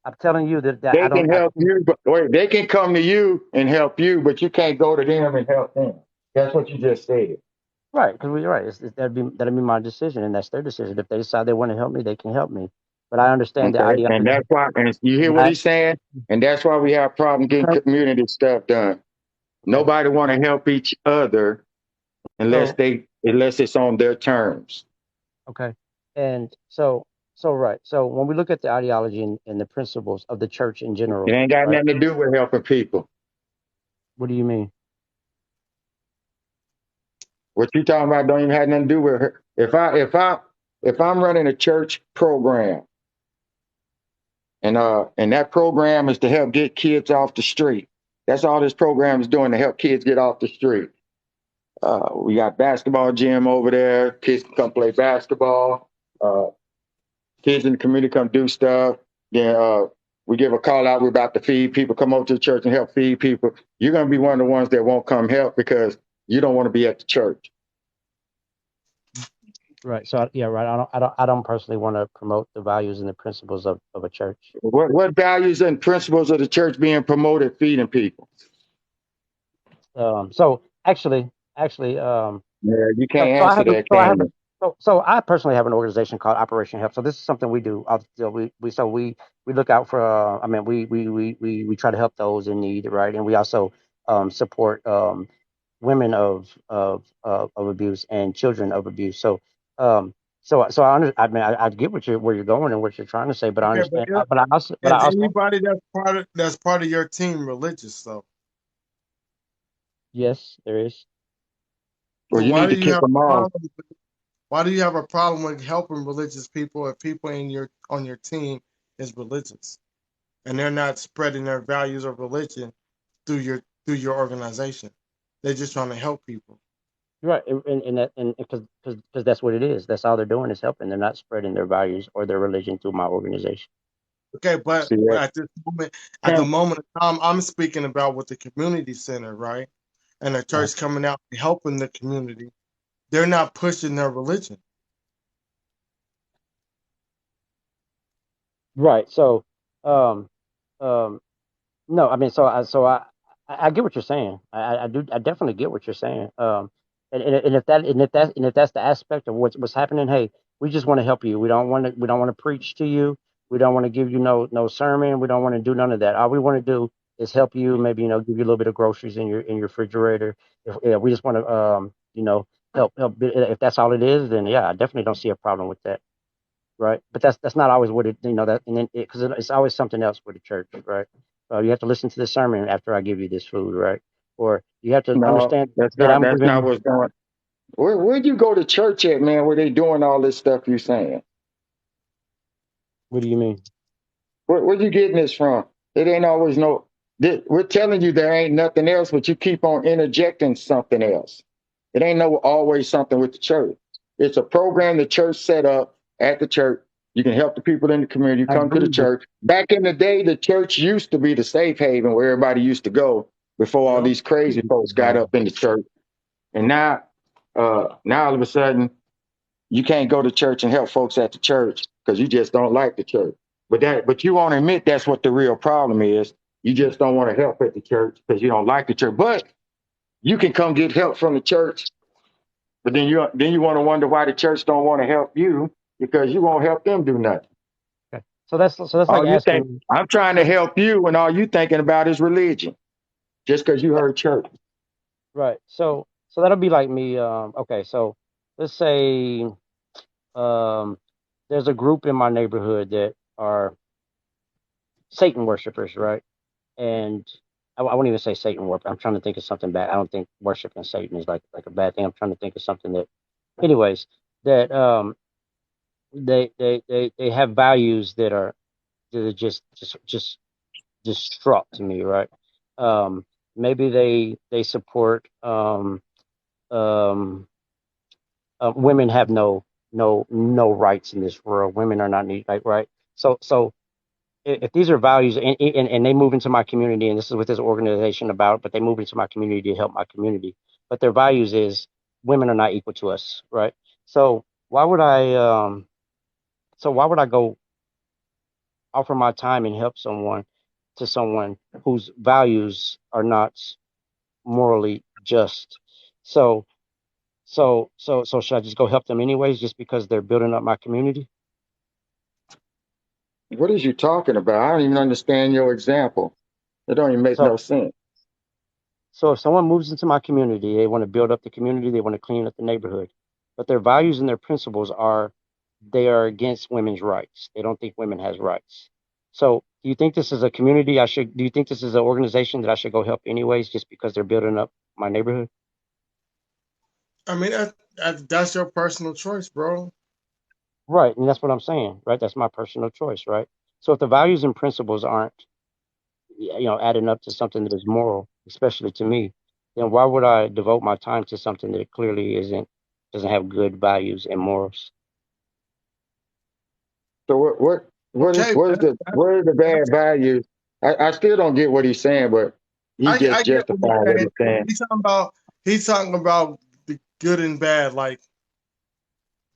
I'm telling you that I They don't. can help you, but wait, they can come to you and help you, but you can't go to them and help them. That's what you just said. Right, because we're right. That'd be my decision, and that's their decision. If they decide they want to help me, they can help me. But I understand the Okay, and ideology. that's why. And you hear And what he's saying, and that's why we have problems getting okay, community stuff done. okay. Nobody want to help each other So unless it's on their terms. okay, and so right. So when we look at the ideology and the principles of the church in It general, ain't got right? nothing to do with helping people. What do you mean? What you talking about don't even have nothing to do with her. If I'm running a church program and that program is to help get kids off the street. That's all this program is doing to help kids get off the street. We got basketball gym over there. Kids can come play basketball. Uh, Kids in the community come do stuff. Then we give a call out. We're about to feed people. Come over to the church and help feed people. You're gonna be one of the ones that won't come help because you don't want to be at the church. Right. So yeah, right. I don't personally want to promote the values and the principles of a church. What values and principles of the church being promoted feeding people? So actually, Yeah, you so, can't so I answer have a, that, so I can have a, you? so I personally have an organization called Operation Help. So this is something we do. We look out for. I mean, we try to help those in need, right? And we also support women of abuse and children of abuse. Um, I mean, I get where you're going and what you're trying to say, but I Okay, but understand. But I is also anybody that's part of your team religious though? yes, there is. Well, So you why need do to you kick have them a off. problem? Why do you have a problem with helping religious people if people in your on your team is religious and they're not spreading their values of religion through your organization? They're just trying to help people. Right, and that and because that's what it is. That's all they're doing is helping. They're not spreading their values or their religion through my organization. Okay, but See that? at the moment of time, I'm speaking about with the community center, right? And the Uh, church coming out and helping the community. They're not pushing their religion. right. So, um, um, no, I mean, I get what you're saying. I do. I definitely get what you're saying. And if that's the aspect of what's happening, hey, we just want to help you. We don't want to preach to you. We don't want to give you no sermon. We don't want to do none of that. All we want to do is help you, maybe, give you a little bit of groceries in your refrigerator. If we just want to, help. If that's all it is, then yeah, I definitely don't see a problem with that, right? But that's not always what it, that, and then because it's always something else with the church, right? You have to listen to the sermon after I give you this food, right? Or you have to No, understand that I'm that's not giving. what's going. Where'd you go to church at, man? Where they doing all this stuff you saying? What do you mean? Where you getting this from? It ain't always no. We're telling you there ain't nothing else, but you keep on interjecting something else. It ain't no always something with the church. It's a program the church set up at the church. You can help the people in the community. You I come to the agree, but church. Back in the day, the church used to be the safe haven where everybody used to go before all Yep. these crazy folks got up in the church. And now all of a sudden, you can't go to church and help folks at the church because you just don't like the church. But you won't admit that's what the real problem is. You just don't want to help at the church because you don't like the church. But you can come get help from the church. But then you want to wonder why the church don't want to help you because you won't help them do nothing. okay. So that's like All you think asking. I'm trying to So help you, and all you thinking about is religion, just because you heard church. right. So that'll be like me. Okay. So let's say um, there's a group in my neighborhood that are Satan worshipers, right? And I won't even say Satan worship. I'm trying to think of something bad. I don't think worshiping Satan is like a bad thing. I'm trying to think of something that, anyways, that they have values that are just destruct to me, right? Maybe they support um, women have no rights in this world. Women are not needed, like, right? So if these are values and they move into my community, and this is what this organization about, but they move into my community to help my community, but their values is women are not equal to us, right? So why would I go offer my time and help someone whose values are not morally just? So so should I just go help them anyways just because they're building up my community? What is you talking about? I don't even understand your example. It don't even make So no sense. So if someone moves into my community, they want to build up the community, they want to clean up the neighborhood, but their values and their principles are they are against women's rights. They don't think women has rights. So do you think this is a community do you think this is an organization that I should go help anyways just because they're building up my neighborhood? I mean, that's your personal choice, bro. Right, and that's what I'm saying, right? That's my personal choice, right? So if the values and principles aren't adding up to something that is moral, especially to me, then why would I devote my time to something that clearly doesn't have good values and morals? So Okay, what are the bad that's values? I still don't get what he's saying, but he's just I get what he's justifying what saying. he's saying. He's talking about the good and bad. Like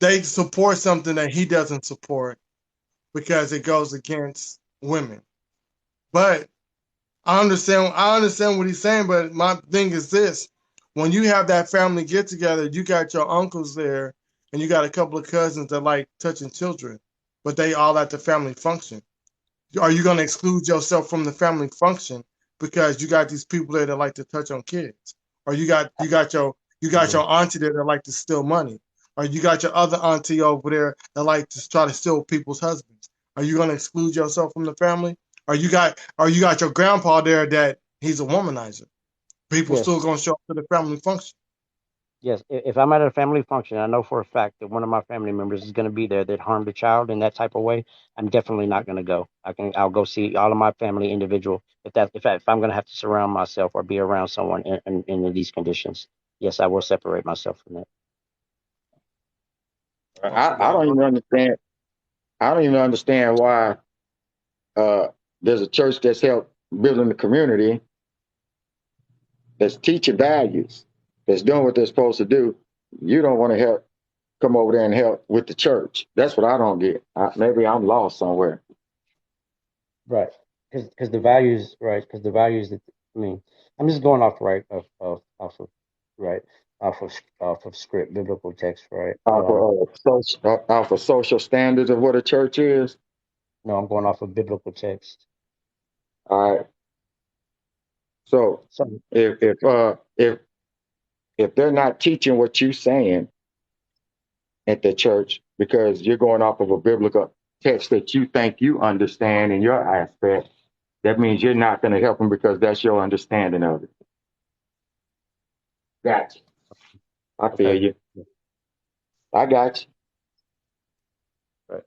they support something that he doesn't support because it goes against women. But I understand what he's saying, but my thing is this. When you have that family get together, you got your uncles there and you got a couple of cousins that like touching children, but they all at the family function. Are you going to exclude yourself from the family function because you got these people there that like to touch on kids, or you got Mhm. your auntie there that like to steal money, or you got your other auntie over there that like to try to steal people's husbands? Are you going to exclude yourself from the family? Or you got your grandpa there that he's a womanizer? People still Yes, going to show up to the family function. yes. If I'm at a family function, I know for a fact that one of my family members is going to be there that harmed a child in that type of way. I'm definitely not going to go. I'll go see all of my family individual. If I'm going to have to surround myself or be around someone in these conditions, yes, I will separate myself from that. Okay, I well, don't even understand. I don't even understand why uh, there's a church that's helped building the community, that's teaching values, that's doing what they're supposed to do. You don't want to help come over there and help with the church. That's what I don't get. Maybe I'm lost somewhere. Right. Because the values, right? Because the values that I mean, I'm just going off right off of right off of script biblical text, right? Off of social standards of what a church is. No, I'm going off of biblical text. All right. So So if they're not teaching what you're saying at the church because you're going off of a biblical text that you think you understand in your aspect, that means you're not going to help them because that's your understanding of it. Gotcha. I feel okay, you. I got you. right.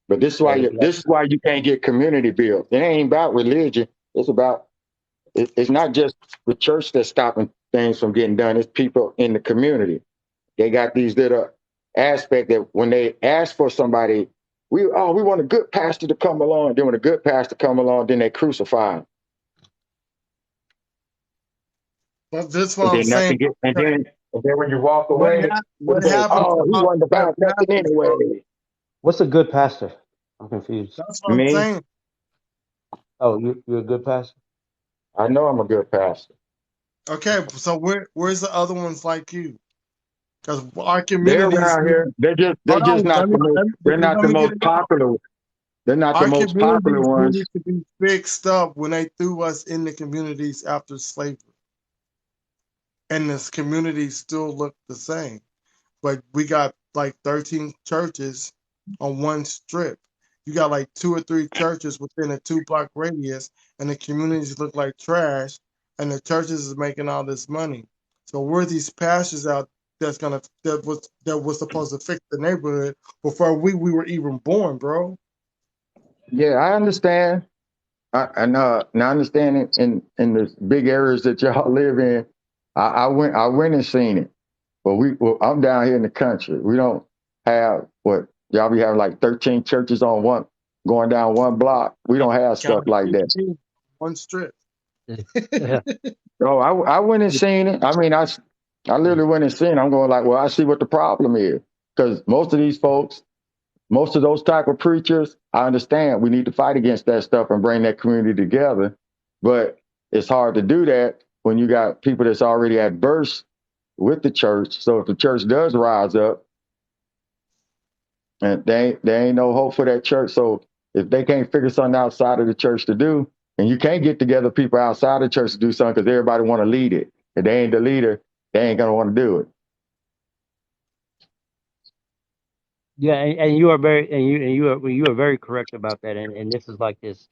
But this is Yeah, why this is why you can't get community built. It ain't about religion. It's about it's not just the church that's stopping things from getting done. It's people in the community. They got these little aspect that when they ask for somebody, we want a good pastor to come along. Then when a good pastor come along, then they crucify him. But this is what And I'm then saying. nothing gets and then when you walk What away, what they say, happens oh, he about wasn't good about nothing pastors, anyway. bro? what's a good pastor? I'm confused. That's what I'm Me, saying. Oh, you're a good pastor? I know I'm a good pastor. Okay, so where's the other ones like you? Because our They're communities around need. here. They're Hold just on, not the most they're not let the me get most it out. popular. They're not the Our most popular communities ones. needed to be fixed up when they threw us in the communities after slavery, and this community still look the same. But we got like 13 churches on one strip. You got like 2 or 3 churches within a 2 block radius, and the communities look like trash, and the churches is making all this money. So where are these pastors out that was supposed to fix the neighborhood before we were even born, bro? Yeah, I understand. Now I understand in the big areas that y'all live in. I went and seen it. But I'm down here in the country. We don't have what y'all be having like 13 churches on one going down one block. We don't have Got stuff like like that. 15, one strip. Yeah. So I went and seen it. I mean, I literally went and seen it. I'm going like, well, I see what the problem is. Because most of these folks, most of those type of preachers, I understand we need to fight against that stuff and bring that community together. But it's hard to do that when you got people that's already adverse with the church. So if the church does rise up, and there ain't no hope for that church. So if they can't figure something outside of the church to do, and you can't get together people outside the church to do something because everybody want to lead it. If they ain't the leader, they ain't gonna want to do it. Yeah, and you are very and you are very correct about that. And this is like this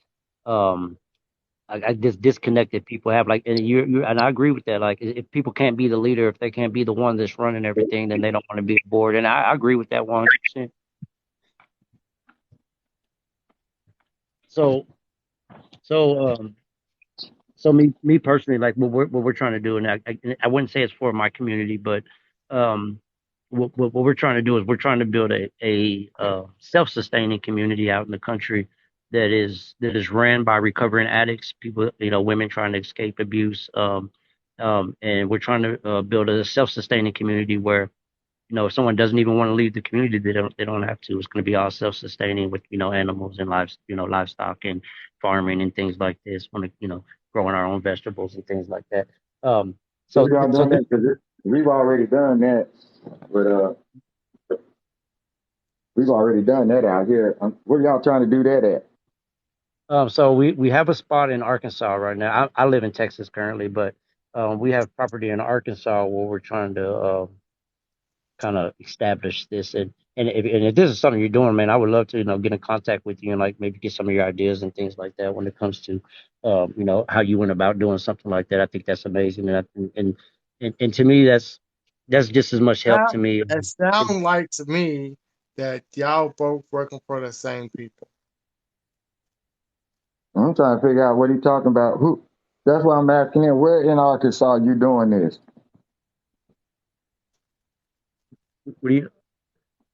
I this disconnected people have like and you and I agree with that. Like if people can't be the leader, if they can't be the one that's running everything, then they don't want to be aboard. And I agree with that 100%. So so so me personally, like what we're trying to do, and I wouldn't say it's for my community, but um, what we're trying to do is we're trying to build a self-sustaining community out in the country that is ran by recovering addicts, people, women trying to escape abuse, and we're trying to build a self-sustaining community where if someone doesn't even want to leave the community, they don't have to. It's going to be all self-sustaining with animals and livestock and farming and things like this. Want to growing our own vegetables and things like that. Um, So so y'all so done that because we've already done that, but we've already done that out here. Where y'all trying to do that at? so we have a spot in Arkansas right now. I live in Texas currently, but we have property in Arkansas where we're trying to kind of establish this. And if this is something you're doing, man, I would love to get in contact with you and like maybe get some of your ideas and things like that when it comes to how you went about doing something like that. I think that's amazing, and to me that's just as much help to me. It sounds like to me that y'all both working for the same people. I'm trying to figure out what he talking about. Who? That's why I'm asking him. Where in Arkansas you doing this? What do you?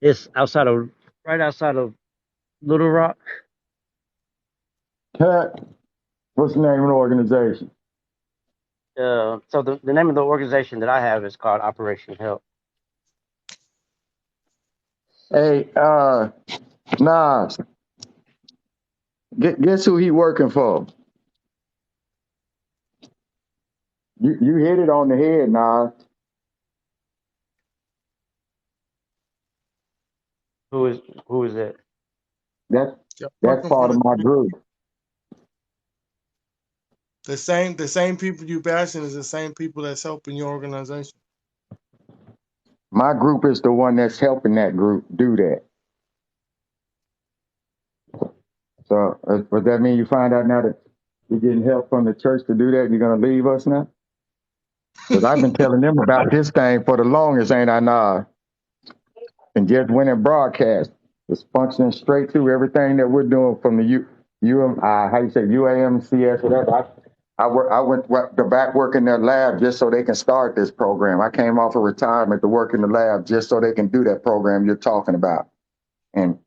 It's right outside of Little Rock. What's the name of the organization? So the name of the organization that I have is called Operation Help. Hey, Nas, guess who he working for? You hit it on the head, Nas. Who is that? That's Y'all that's working for part the of my same group. The same people you bashing is the same people that's helping your organization. My group is the one that's helping that group do that. So, does that mean you find out now that you're getting help from the church to do that? You're going to leave us now? Because I've been telling them about this thing for the longest, ain't I? Nah. And just went and broadcast. It's functioning straight through everything that we're doing from the how you say, UAMCS, whatever. I went to back work in their lab just so they can start this program. I came off of retirement to work in the lab just so they can do that program you're talking about. And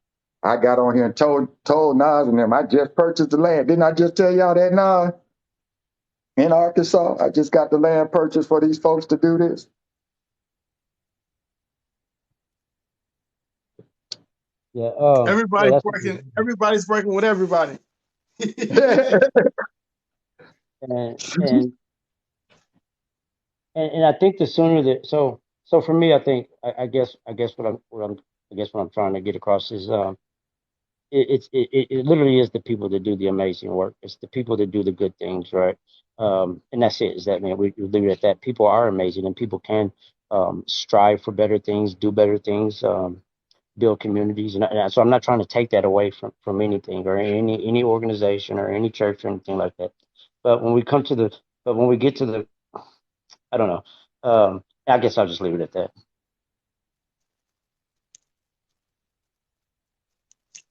I got on here and told Nas and them, I just purchased the land. Didn't I just tell y'all that, Nas? In Arkansas, I just got the land purchased for these folks to do this. Yeah. Everybody's working with everybody. And I think the sooner that so for me, I think I guess what I'm trying to get across is it literally is the people that do the amazing work. It's the people that do the good things, right? And that's it. Is that, man? We leave it at that. People are amazing, and people can strive for better things, do better things, build communities, and so I'm not trying to take that away from anything or any organization or any church or anything like that. But when we get to the, I don't know. I guess I'll just leave it at that.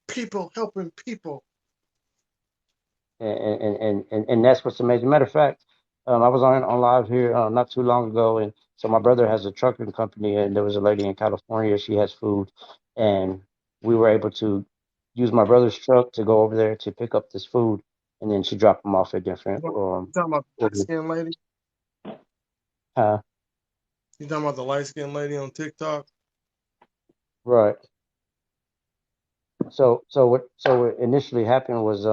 People helping people. And that's what's amazing. Matter of fact, I was on live here not too long ago, and so my brother has a trucking company, and there was a lady in California. She has food, and we were able to use my brother's truck to go over there to pick up this food, and then she dropped them off at different. You talking about the light skinned lady? You talking about the light skinned lady on TikTok? Right. So what initially happened was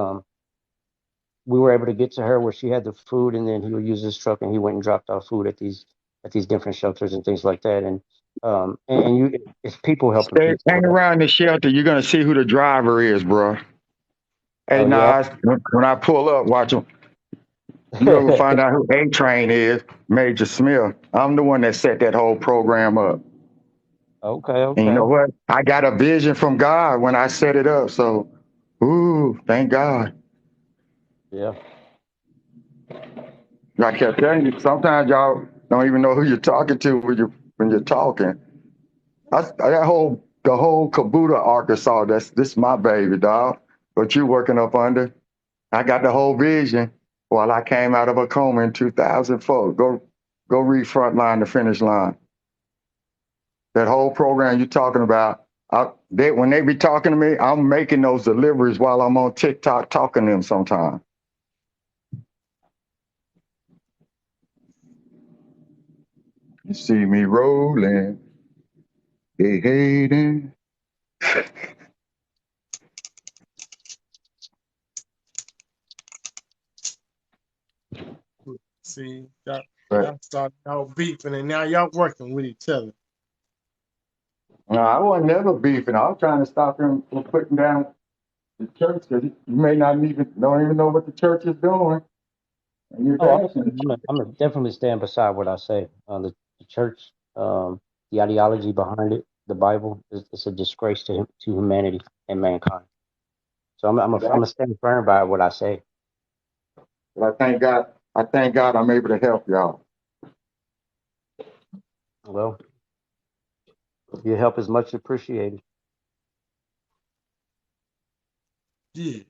we were able to get to her where she had the food, and then he would use his truck and he went and dropped off food at these different shelters and things like that. And it's people helping people. Hang around the shelter, you're gonna see who the driver is, bro. Hey, Nas, when I pull up, watch him. You're gonna find out who A-Train is, Major Smith. I'm the one that set that whole program up. Okay. And you know what? I got a vision from God when I set it up. So, thank God. Yeah. I kept telling you, sometimes y'all don't even know who you're talking to when you're talking. The whole caboodle Arkansas, this is my baby, dog. What you working up under? I got the whole vision while I came out of a coma in 2004. Go read Frontline to Finish Line. That whole program you're talking about, when they be talking to me, I'm making those deliveries while I'm on TikTok talking to them sometimes. You see me rolling, they hating. See, y'all started out beefing, and now y'all working with each other. No, I wasn't never beefing. I was trying to stop them from putting down the church because you may not don't even know what the church is doing. And I'm gonna definitely stand beside what I say. The church, the ideology behind it, the Bible, it's a disgrace to humanity and mankind. So I'm gonna stand firm by what I say. But I thank God I'm able to help y'all. Well, your help is much appreciated. Yeah.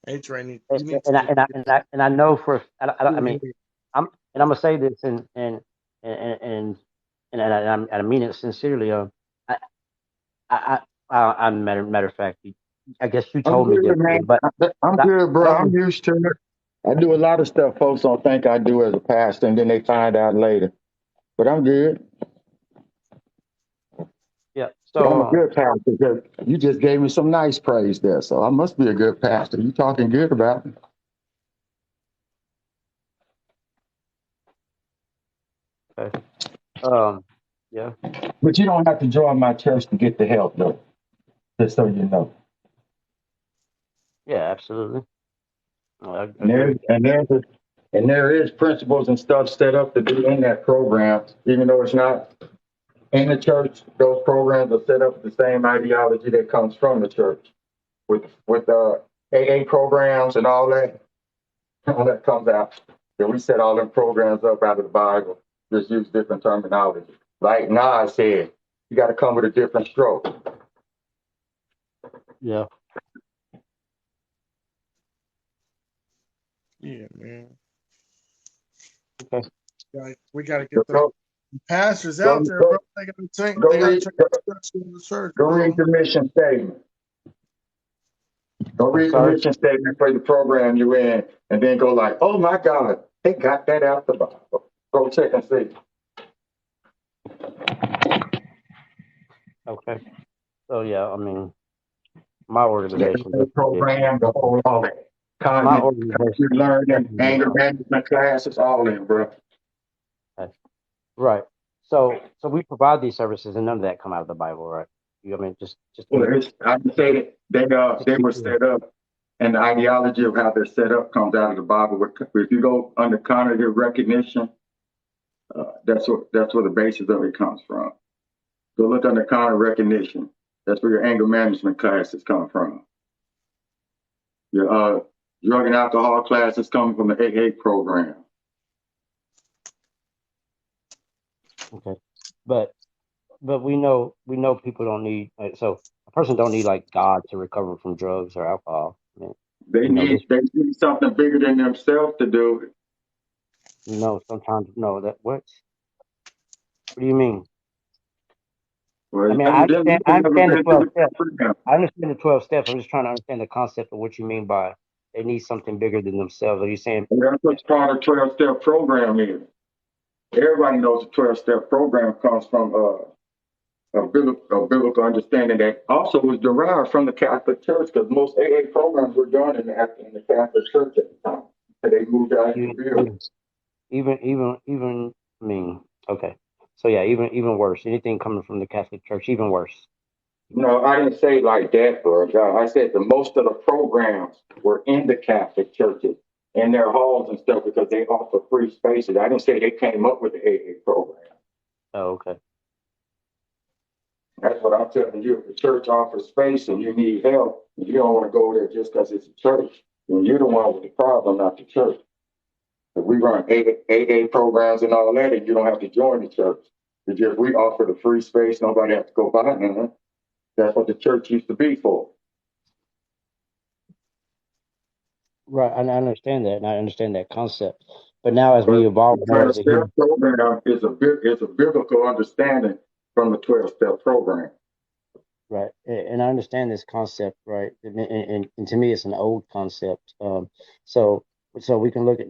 A-Train, and I know for I mean I'm gonna say this and I mean it sincerely. Matter of fact, I guess you told me this, man. but I'm good, bro. I'm used to it. I do a lot of stuff folks don't think I do as a pastor, and then they find out later. But I'm good. Yeah, so I'm a good pastor because you just gave me some nice praise there, so I must be a good pastor. You talking good about me. Okay. Yeah. But you don't have to join my church to get the help, though. Just so you know. Yeah, absolutely. I And agree there with and there's a, and there is principles and stuff set up to do in that program, even though it's not in the church. Those programs are set up with the same ideology that comes from the church, with AA programs and all that. All that comes out. Then we set all them programs up out of the Bible. Just use different terminology. Like Nas said, you got to come with a different stroke. Yeah. Yeah, man. Okay. We gotta So get them pastors go, out there, go, bro. They gotta take. go They gotta read, take go, the structure of the church, go bro. read the mission statement. Go I'm read the sorry. mission statement for the program you're in, and then go like, oh my God, they got that out the Bible. Go check and see. Okay. So yeah, I mean, my The organization AA definitely did. program, the whole all that. My Cognitive organization learning, definitely anger did. management classes, all in, bro. Okay. Right. So we provide these services, and none of that come out of the Bible, right? I mean, just Well, be I would say that just they be were clear. set up, and the ideology of how they're set up comes out of the Bible. If you go under cognitive recognition, that's where the basis of it comes from. Go look under cognitive recognition. That's where your anger management classes come from. Your drug and alcohol classes come from the AA program. Okay. But we know people don't need so a person don't need like God to recover from drugs or alcohol. I mean, They this need something bigger than themselves to do it. no sometimes no that what do you mean? I Well, mean, I evidently understand. I you never understand the been through 12 the steps. program. I understand the 12 steps. I'm just trying to understand the concept of what you mean by they need something bigger than themselves. Are you saying? And that's what part of 12-step program is. Everybody knows the 12-step program comes from a biblical understanding that also was derived from the Catholic Church, because most AA programs were done in the Catholic Church at the time. And they moved out in the You, field. even. I mean, okay. So yeah, even worse. Anything coming from the Catholic Church, even worse. No, I didn't say it like that, bro. I said the most of the programs were in the Catholic churches in their halls and stuff because they offer free spaces. I didn't say they came up with the AA program. Oh, okay. That's what I'm telling you. If the church offers space and you need help, you don't want to go there just because it's a church. And you're the one with the problem, not the church. If we run AA programs and all that, and you don't have to join the church. It's just we offer the free space. Nobody has to go buy nothing. That's what the church used to be for. Right. I understand that, and I understand that concept. But now, as we But evolve the more 12 as a step human, program is a biblical understanding from the 12-step program. right? And I understand this concept, right? And to me, it's an old concept. So so we can look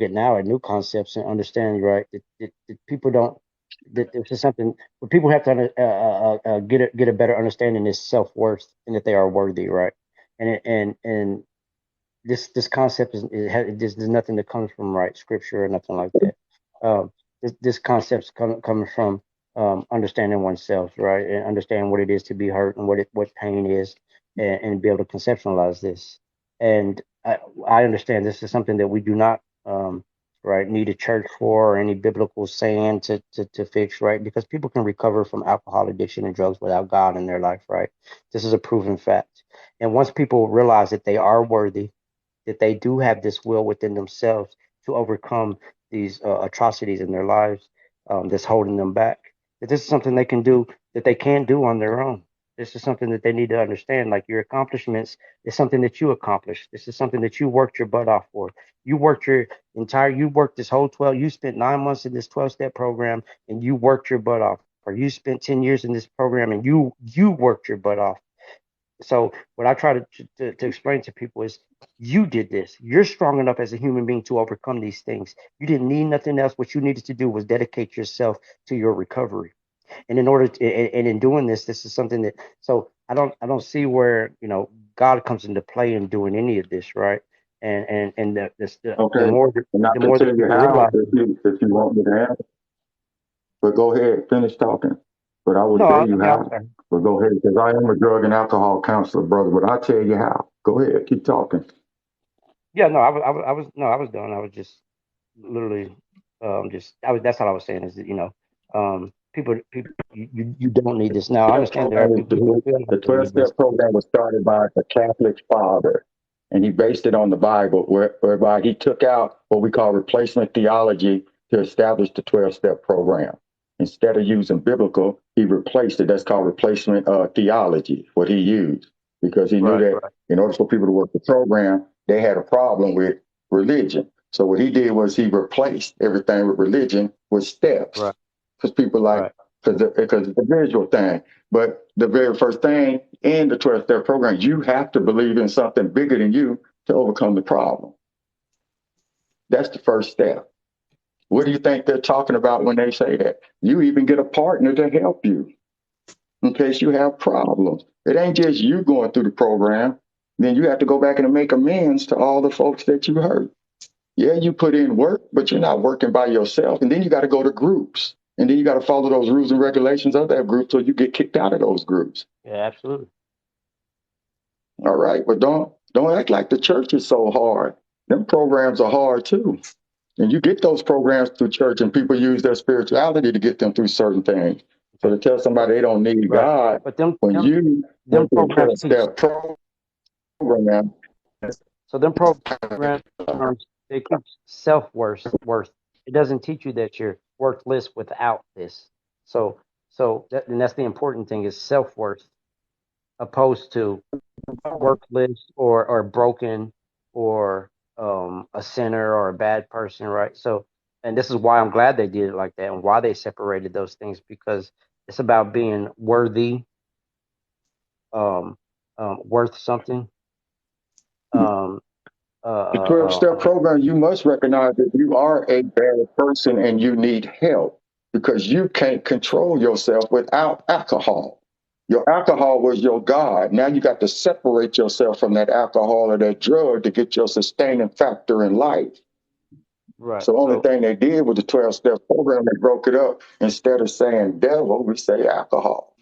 at now at new concepts and understand, right? That people don't that this is something what people have to get a better understanding is self worth and that they are worthy, right? And this concept there's nothing that comes from right scripture or nothing like that. This concept's coming from understanding oneself, right, and understanding what it is to be hurt and what pain is, and be able to conceptualize this. And I understand this is something that we do not right need a church for or any biblical saying to fix, right, because people can recover from alcohol addiction and drugs without God in their life, right. This is a proven fact. And once people realize that they are worthy, that they do have this will within themselves to overcome these atrocities in their lives, that's holding them back. That this is something they can do that they can't do on their own. This is something that they need to understand. Like your accomplishments is something that you accomplished. This is something that you worked your butt off for. You worked this whole 12, you spent 9 months in this 12-step program and you worked your butt off. Or you spent 10 years in this program and you worked your butt off. So what I try to explain to people is you did this. You're strong enough as a human being to overcome these things. You didn't need nothing else. What you needed to do was dedicate yourself to your recovery. And in order to, and in doing this, this is something that, so I don't see where, God comes into play in doing any of this, right? And the Okay. more And I the can more tell that you people how realize, if you want me to add. But go ahead, finish talking. But I will no, tell I you mean, I'm how. sorry. But go ahead, because I am a drug and alcohol counselor, brother. But I'll tell you how. Go ahead, keep talking. Yeah, no, I was done. I was just literally, that's all I was saying is that, people, you don't need this. Now, I understand there are people who feel The like they 12 need this. step program was started by a Catholic father, and he based it on the Bible, whereby he took out what we call replacement theology to establish the 12 step program. Instead of using biblical, he replaced it. That's called replacement theology, what he used, because he knew Right, that right, in order for people to work the program, they had a problem with religion. So what he did was he replaced everything with religion with steps. right, Because people like, right, because it's a visual thing. But the very first thing in the 12 step program, you have to believe in something bigger than you to overcome the problem. That's the first step. What do you think they're talking about when they say that? You even get a partner to help you in case you have problems. It ain't just you going through the program. Then you have to go back and make amends to all the folks that you hurt. Yeah, you put in work, but you're not working by yourself. And then you got to go to groups. And then you got to follow those rules and regulations of that group so you get kicked out of those groups. yeah, absolutely. All right, but don't act like the church is so hard. Them programs are hard too. And you get those programs through church, and people use their spirituality to get them through certain things. So Okay. to tell somebody they don't need Right. God, But them, when them, you them went through a programs 12 teach. step program, So them programs, they teach worth. It doesn't teach you that you're worthless without this. So, and that's the important thing is self worth, opposed to worthless or broken or a sinner or a bad person, right? So, and this is why I'm glad they did it like that and why they separated those things because it's about being worthy, um, worth something. Um, the 12 step um, program, you must recognize that you are a bad person and you need help because you can't control yourself without alcohol. Your alcohol was your God. Now you got to separate yourself from that alcohol or that drug to get your sustaining factor in life. right. So the only So, thing they did with the 12 step program, they broke it up. Instead of saying devil, we say alcohol.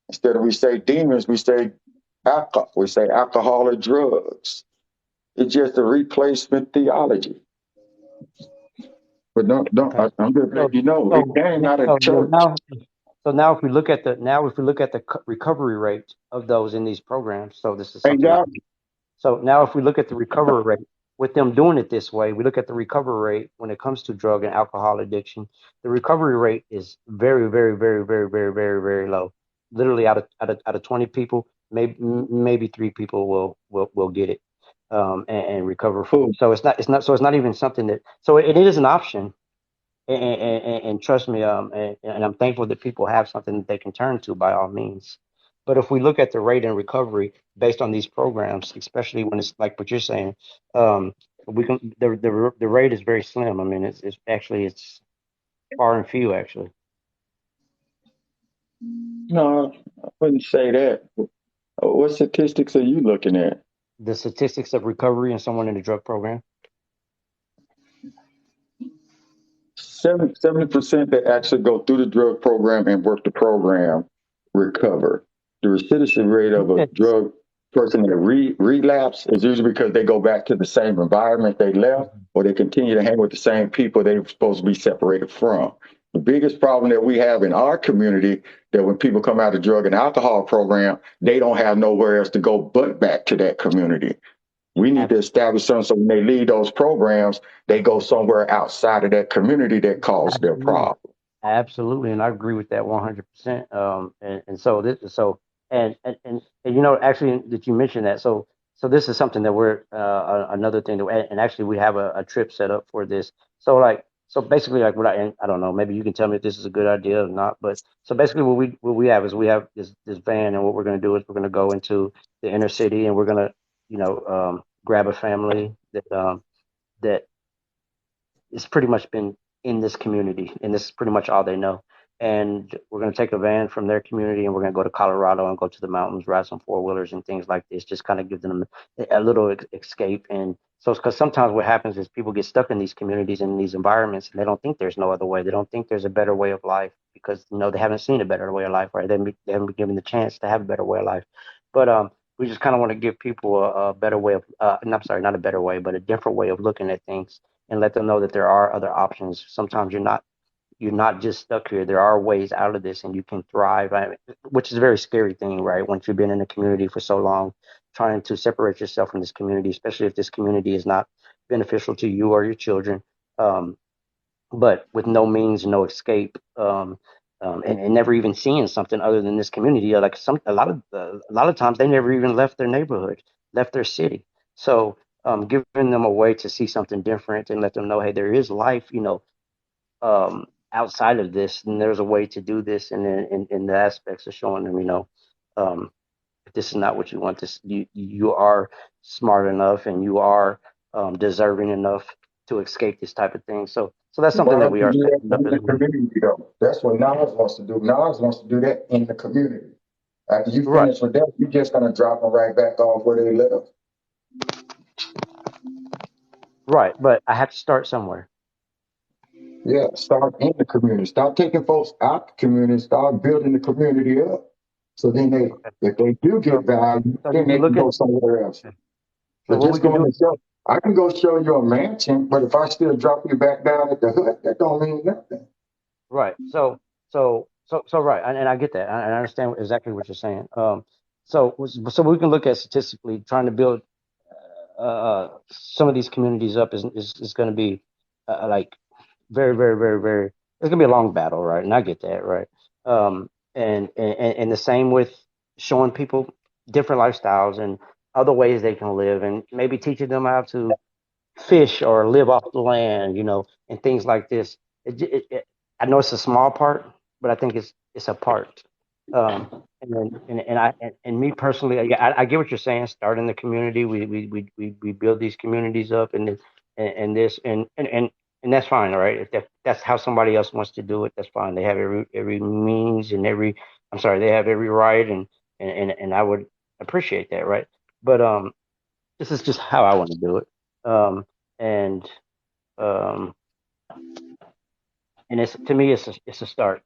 Instead of we say demons, we say alcohol. We say alcohol or drugs. It's just a replacement theology. But don't okay. I'm just letting So, you know it so, came out of so church. now, so now if we look at the recovery rate of those in these programs, so this is Hey, something. God, So now if we look at the recovery rate with them doing it this way, we look at the recovery rate when it comes to drug and alcohol addiction. The recovery rate is very, very, very, very, very, very, very low. Literally out of 20 people, maybe three people will get it and recover from it. who? So it's not even something that so it is an option and trust me, and I'm thankful that people have something that they can turn to by all means. But if we look at the rate and recovery based on these programs, especially when it's like what you're saying, we can the rate is very slim. I mean, it's far and few actually. No, I wouldn't say that. What statistics are you looking at? The statistics of recovery in someone in the drug program. 70% that actually go through the drug program and work the program recover. The recidivism rate of a Yes. drug person that relapse is usually because they go back to the same environment they left or they continue to hang with the same people they were supposed to be separated from. The biggest problem that we have in our community that when people come out of drug and alcohol program, they don't have nowhere else to go but back to that community. We need to establish something so when they leave those programs, they go somewhere outside of that community that caused their Absolutely. problem. Absolutely, and I agree with that 100%. And so and actually that you mentioned that. So this is something that we're another thing that and actually we have a trip set up for this. So basically like what and I don't know, maybe you can tell me if this is a good idea or not. But so basically what we have is we have this van, and what we're going to do is we're going to go into the inner city, and we're going to grab a family that it's pretty much been in this community, and this is pretty much all they know. And we're going to take a van from their community, and we're going to go to Colorado and go to the mountains, ride some four wheelers and things like this. Just kind of give them a little escape. And so, because sometimes what happens is people get stuck in these communities and in these environments, and they don't think there's no other way. They don't think there's a better way of life because they haven't seen a better way of life, right? They haven't been given the chance to have a better way of life. But we just kind of want to give people a better way of, and I'm sorry, not a better way, but a different way of looking at things, and let them know that there are other options. Sometimes you're not just stuck here. There are ways out of this, and you can thrive. Which is a very scary thing, right? Once you've been in a community for so long, trying to separate yourself from this community, especially if this community is not beneficial to you or your children. Um, but with no means, no escape, and never even seeing something other than this community. Like a lot of times, they never even left their neighborhood, left their city. So, giving them a way to see something different and let them know, hey, there is life, outside of this, and there's a way to do this, and then in the aspects of showing them, um, if this is not what you want, this you are smart enough and you are deserving enough to escape this type of thing. So that's something Why that don't we you are do that setting up in as the well. community though? That's what Nas wants to do. Nas wants to do that in the community. After you Right, finish with that, you're just gonna drop them right back off where they left. right. But I have to start somewhere. Yeah, start in the community. Stop taking folks out the community. Start building the community up. So then Okay. if they do So get value, so you then they can can look at. go somewhere else. So But what we just can going do. to show, I can go show you a mansion, but if I still drop you back down at the hut, that don't mean nothing. Right. So right, and I get that. I understand exactly what you're saying. So we can look at statistically trying to build some of these communities up is going to be like very, very, very, very. It's gonna be a long battle, right? And I get that, right? And the same with showing people different lifestyles and other ways they can live, and maybe teaching them how to fish or live off the land, and things like this. I know it's a small part, but I think it's a part. And me personally, I get what you're saying. Start in the community. We build these communities up, and this and that's fine, all right. If that's how somebody else wants to do it, that's fine. They have every means and every. I'm sorry, they have every right, and I would appreciate that, right? But this is just how I want to do it. And um, and it's to me, it's a start.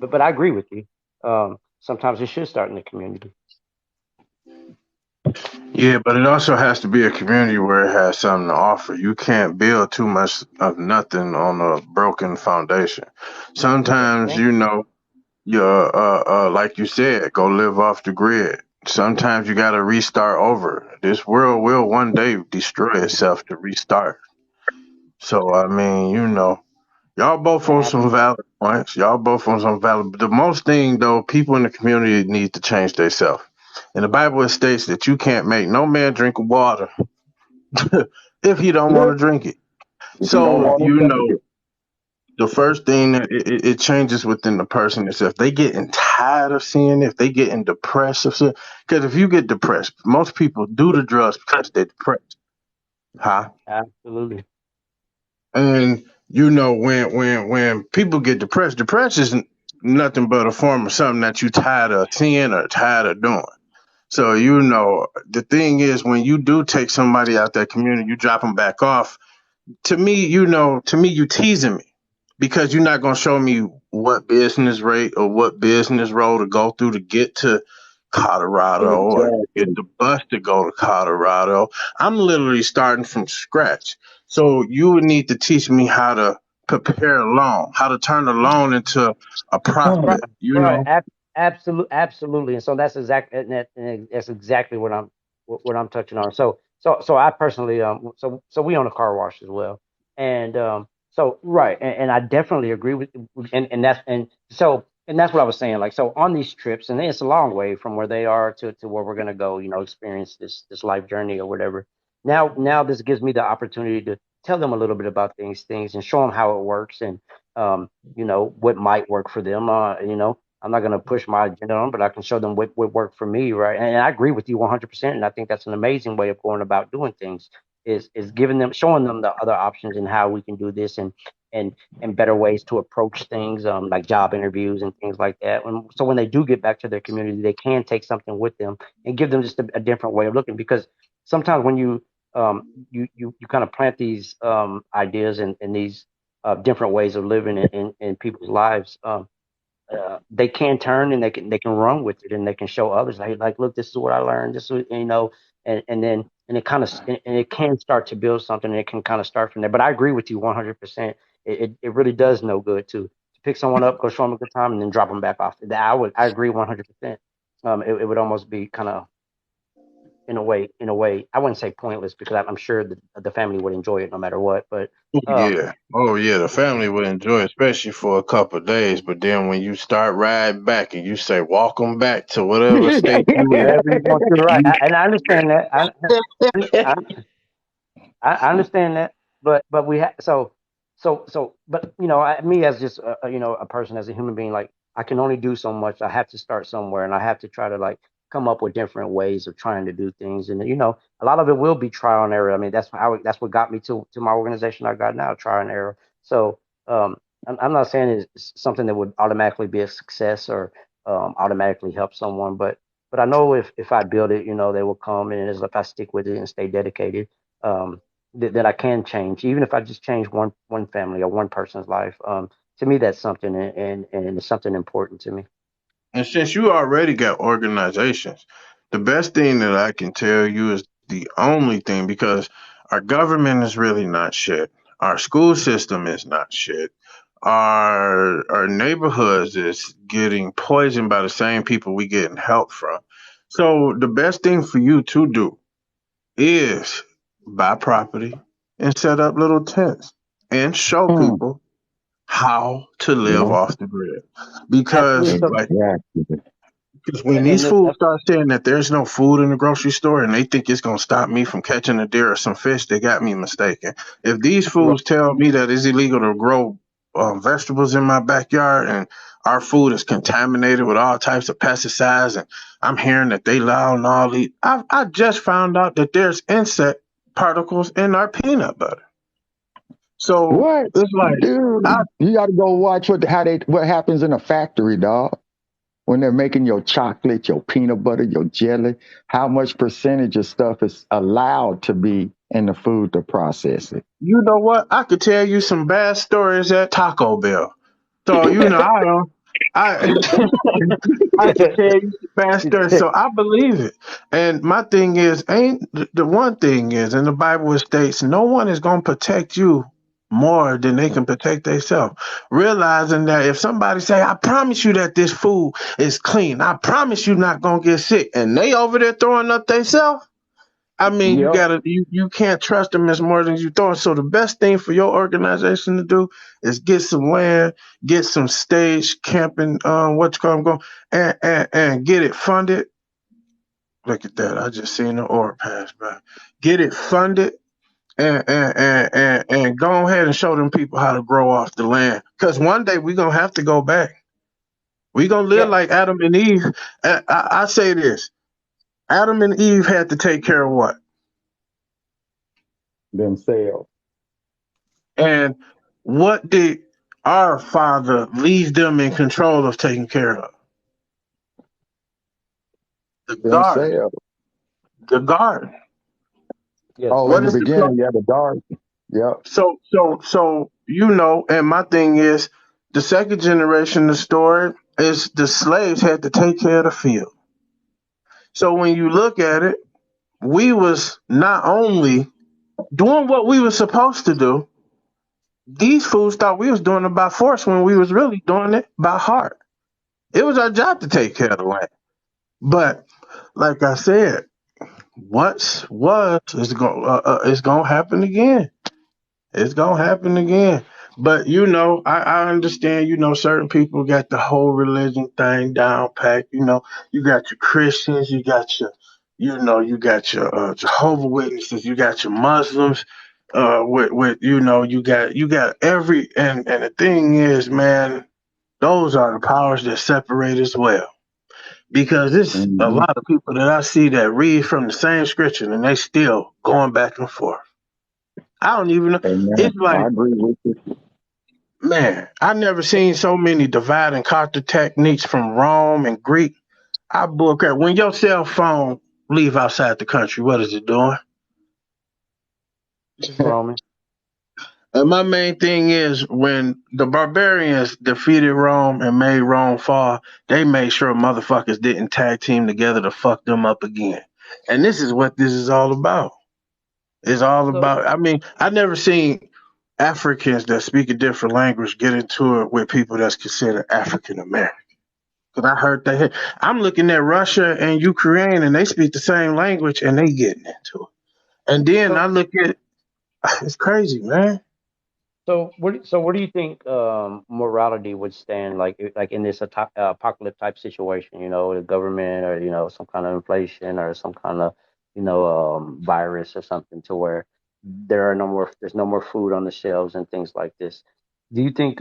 But I agree with you. Sometimes it should start in the community. Yeah, but it also has to be a community where it has something to offer. You can't build too much of nothing on a broken foundation. Sometimes, Thank you. you're, like you said, go live off the grid. Sometimes you got to restart over. This world will one day destroy itself to restart. So, I mean, y'all both on Ab- some valid points. Y'all both on some valid. The most thing though, people in the community need to change themselves. In the Bible, it states that you can't make no man drink water if he don't want Yeah, to drink it. if you don't So, right, want to drink it. the first thing that it changes within the person is if they getting tired of seeing it, if they getting depressed of seeing. Because if you get depressed, most people do the drugs because they're depressed, huh? absolutely. And when people get depressed, depression is nothing but a form of something that you tired of seeing or tired of doing. So the thing is, when you do take somebody out that community, you drop them back off. To me, you teasing me because you're not gonna show me what business rate or what business road to go through to get to Colorado or get Exactly. the bus to go to Colorado. I'm literally starting from scratch. So you would need to teach me how to prepare a loan, how to turn a loan into a Right, profit. right. Absolutely. And so that's exactly what I'm touching on. So I personally so we own a car wash as well, and so right, and I definitely agree with, and that's what I was saying. Like, so on these trips, and it's a long way from where they are to where we're gonna go. Experience this life journey or whatever. Now this gives me the opportunity to tell them a little bit about these things and show them how it works, and what might work for them. I'm not going to push my agenda on, but I can show them what worked for me, right? And I agree with you 100%. And I think that's an amazing way of going about doing things. Is giving them, showing them the other options and how we can do this, and and better ways to approach things, like job interviews and things like that. So when they do get back to their community, they can take something with them and give them just a different way of looking. Because sometimes when you kind of plant these ideas and these different ways of living in people's lives. they can turn and they can run with it and they can show others like look, this is what I learned, this is, and then and it kind of and it can start to build something, and it can kind of start from there. But I agree with you 100%. It really does no good to pick someone up, go show them a good time, and then drop them back off. I agree 100%. It would almost be kind of, in a way, I wouldn't say pointless, because I'm sure the family would enjoy it no matter what. But um, Yeah. Oh yeah, the family would enjoy it, especially for a couple of days. But then when you start riding back and you say, walk them back to whatever state you in, whatever you want to, right? you And I understand that. I, I understand that, but we have but me as just a person, as a human being, like, I can only do so much. I have to start somewhere, and I have to try to, like, come up with different ways of trying to do things, and a lot of it will be trial and error. I mean, that's what got me to my organization I got now, trial and error. So I'm not saying it's something that would automatically be a success or automatically help someone, but I know if I build it, they will come, and if I stick with it and stay dedicated, um, that I can change, even if I just change one family or one person's life. To me, that's something, and it's something important to me. and since you already got organizations, the best thing that I can tell you is the only thing, because our government is really not shit. Our school system is not shit. Our neighborhoods is getting poisoned by the same people we getting help from. So the best thing for you to do is buy property and set up little tents and show Mm, people how to live yeah, off the grid. Absolutely. Because So, like exactly. because when these and fools start saying that there's no food in the grocery store and they think it's gonna stop me from catching a deer or some fish, they got me mistaken. If these fools tell me that it's illegal to grow vegetables in my backyard and our food is contaminated with all types of pesticides, and I'm hearing that they allow and all these, I just found out that there's insect particles in our peanut butter. So What, it's like, I, dude? You got to go watch what happens in a factory, dog. When they're making your chocolate, your peanut butter, your jelly, how much percentage of stuff is allowed to be in the food to process it? you know what? I could tell you some bad stories at Taco Bell. So I don't. I I can tell you faster, so I believe it. And my thing is, ain't the one thing is in the Bible it states, no one is gonna protect you more than they can protect themselves. Realizing that if somebody say, I promise you that this food is clean, I promise you not gonna get sick, and they over there throwing up themselves, I mean, Yep. you can't trust them as more than you thought. So the best thing for your organization to do is get some land, get some stage camping, what's called going, and get it funded. Look at that! I just seen the order pass by. Get it funded, and go ahead and show them people how to grow off the land. Because one day we gonna have to go back. We gonna live yeah, like Adam and Eve. I say this: Adam and Eve had to take care of what? Themselves. And what did our Father leave them in control of taking care of? The garden. Themselves. The garden. yeah, Oh, in What the is the beginning, yeah, the garden. Yep. so and my thing is the second generation of the story is the slaves had to take care of the field. So when you look at it, we was not only doing what we were supposed to do, these fools thought we was doing it by force when we was really doing it by heart. It was our job to take care of the land. But like I said, once was it's gonna happen again. It's gonna happen again. But I understand. Certain people got the whole religion thing down packed. You got your Christians, you got your Jehovah Witnesses, you got your Muslims. You got every and the thing is, man, those are the powers that separate as well. Because it's a Hmm. lot of people that I see that read from the same scripture and they still going back and forth. I don't even know. Amen. It's like, I agree with you. man, I never seen so many divide and conquer techniques from Rome and Greek. I bullcrap. When your cell phone leave outside the country, what is it doing? it's Roman. And my main thing is when the barbarians defeated Rome and made Rome fall, they made sure motherfuckers didn't tag team together to fuck them up again. And this is what this is all about. It's all So about, I mean, I never seen Africans that speak a different language get into it with people that's considered African American. Because I heard that. I'm looking at Russia and Ukraine and they speak the same language and they getting into it. And then I so look at, it's crazy, man. so where do you think morality would stand like in this apocalypse type situation? You know, the government or some kind of inflation or some kind of virus or something to where there's no more food on the shelves and things like this. Do you think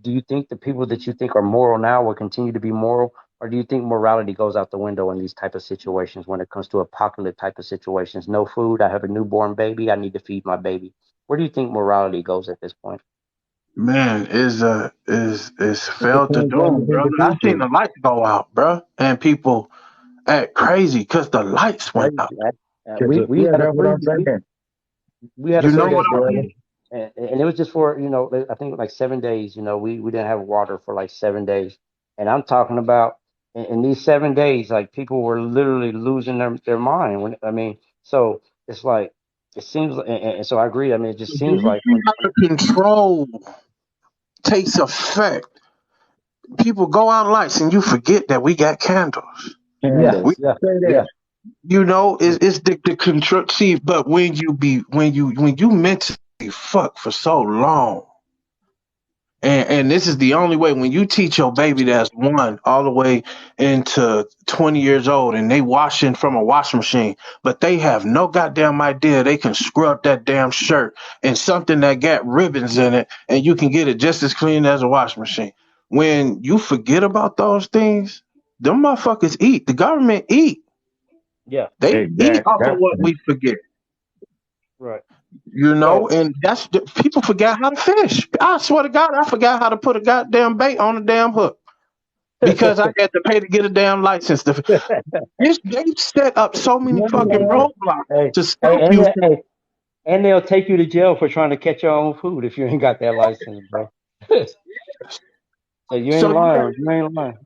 do you think the people that you think are moral now will continue to be moral, or do you think morality goes out the window in these type of situations when it comes to apocalypse type of situations? No food, I have a newborn baby, I need to feed my baby. Where do you think morality goes at this point? Man, is It failed to depends on doom, the brother. I seen individual. the lights go out, bro, and people act crazy because the lights went Crazy. out. We Yeah, had a that's what I'm saying. we had a You know Yeah, what service I here, brother. mean? and it was just for I think like 7 days. We didn't have water for like 7 days, and I'm talking about in these 7 days, like people were literally losing their mind. When I mean, so it's like it seems, and so I agree. I mean, it just Do seems you like see how the control takes effect? People go out lights and you forget that we got candles. yeah, We, Candles. yeah, Say yeah, that. you know, it's the control. See, but when you mentally fuck for so long. And this is the only way when you teach your baby that's one all the way into 20 years old and they washing from a washing machine, but they have no goddamn idea they can scrub that damn shirt and something that got ribbons in it and you can get it just as clean as a washing machine. When you forget about those things, them motherfuckers eat. The government eat. yeah. They eat Exact. off of what we forget. Right. You know, So and people forgot how to fish. I swear to God, I forgot how to put a goddamn bait on a damn hook because I had to pay to get a damn license. They set up so many You know fucking what? roadblocks hey, to hey, stop you from. and they'll take you to jail for trying to catch your own food if you ain't got that license, bro. So you So ain't you got lying. You ain't lying.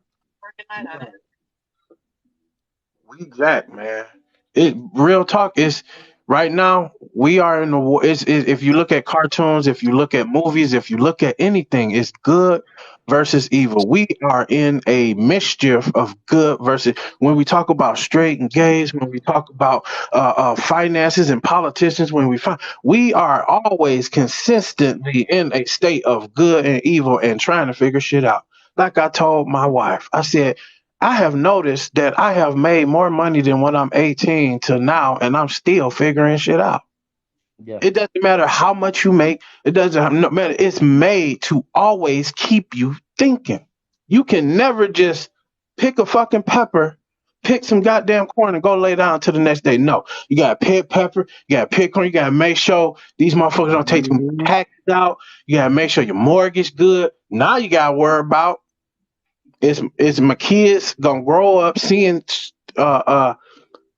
we jack, man. It real talk is right now we are in the war. If you look at cartoons, if you look at movies, if you look at anything, it's good versus evil. We are in a mixture of good versus. When we talk about straight and gays, when we talk about finances and politicians, we are always consistently in a state of good and evil and trying to figure shit out. Like I told my wife, I said I have noticed that I have made more money than when I'm 18 to now, and I'm still figuring shit out. Yeah, It doesn't matter how much you make. It doesn't no matter. It's made to always keep you thinking. You can never just pick a fucking pepper, pick some goddamn corn, and go lay down till the next day. No, you gotta pick pepper. You gotta pick corn. You gotta make sure these motherfuckers don't take some Mhm. taxes out. You gotta make sure your mortgage good. Now you gotta worry about is my kids gonna grow up seeing uh, uh,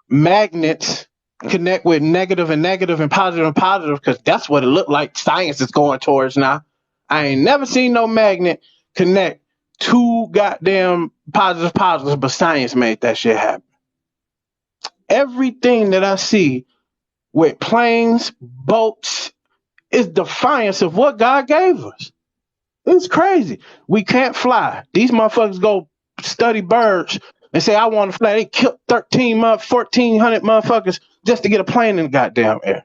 magnets connect with negative and positive because that's what it looked like science is going towards now. I ain't never seen no magnet connect two goddamn positives, but science made that shit happen. Everything that I see with planes, boats, is defiance of what God gave us. It's crazy. We can't fly. These motherfuckers go study birds and say, I want to fly. They killed 1,400 motherfuckers just to get a plane in the goddamn air.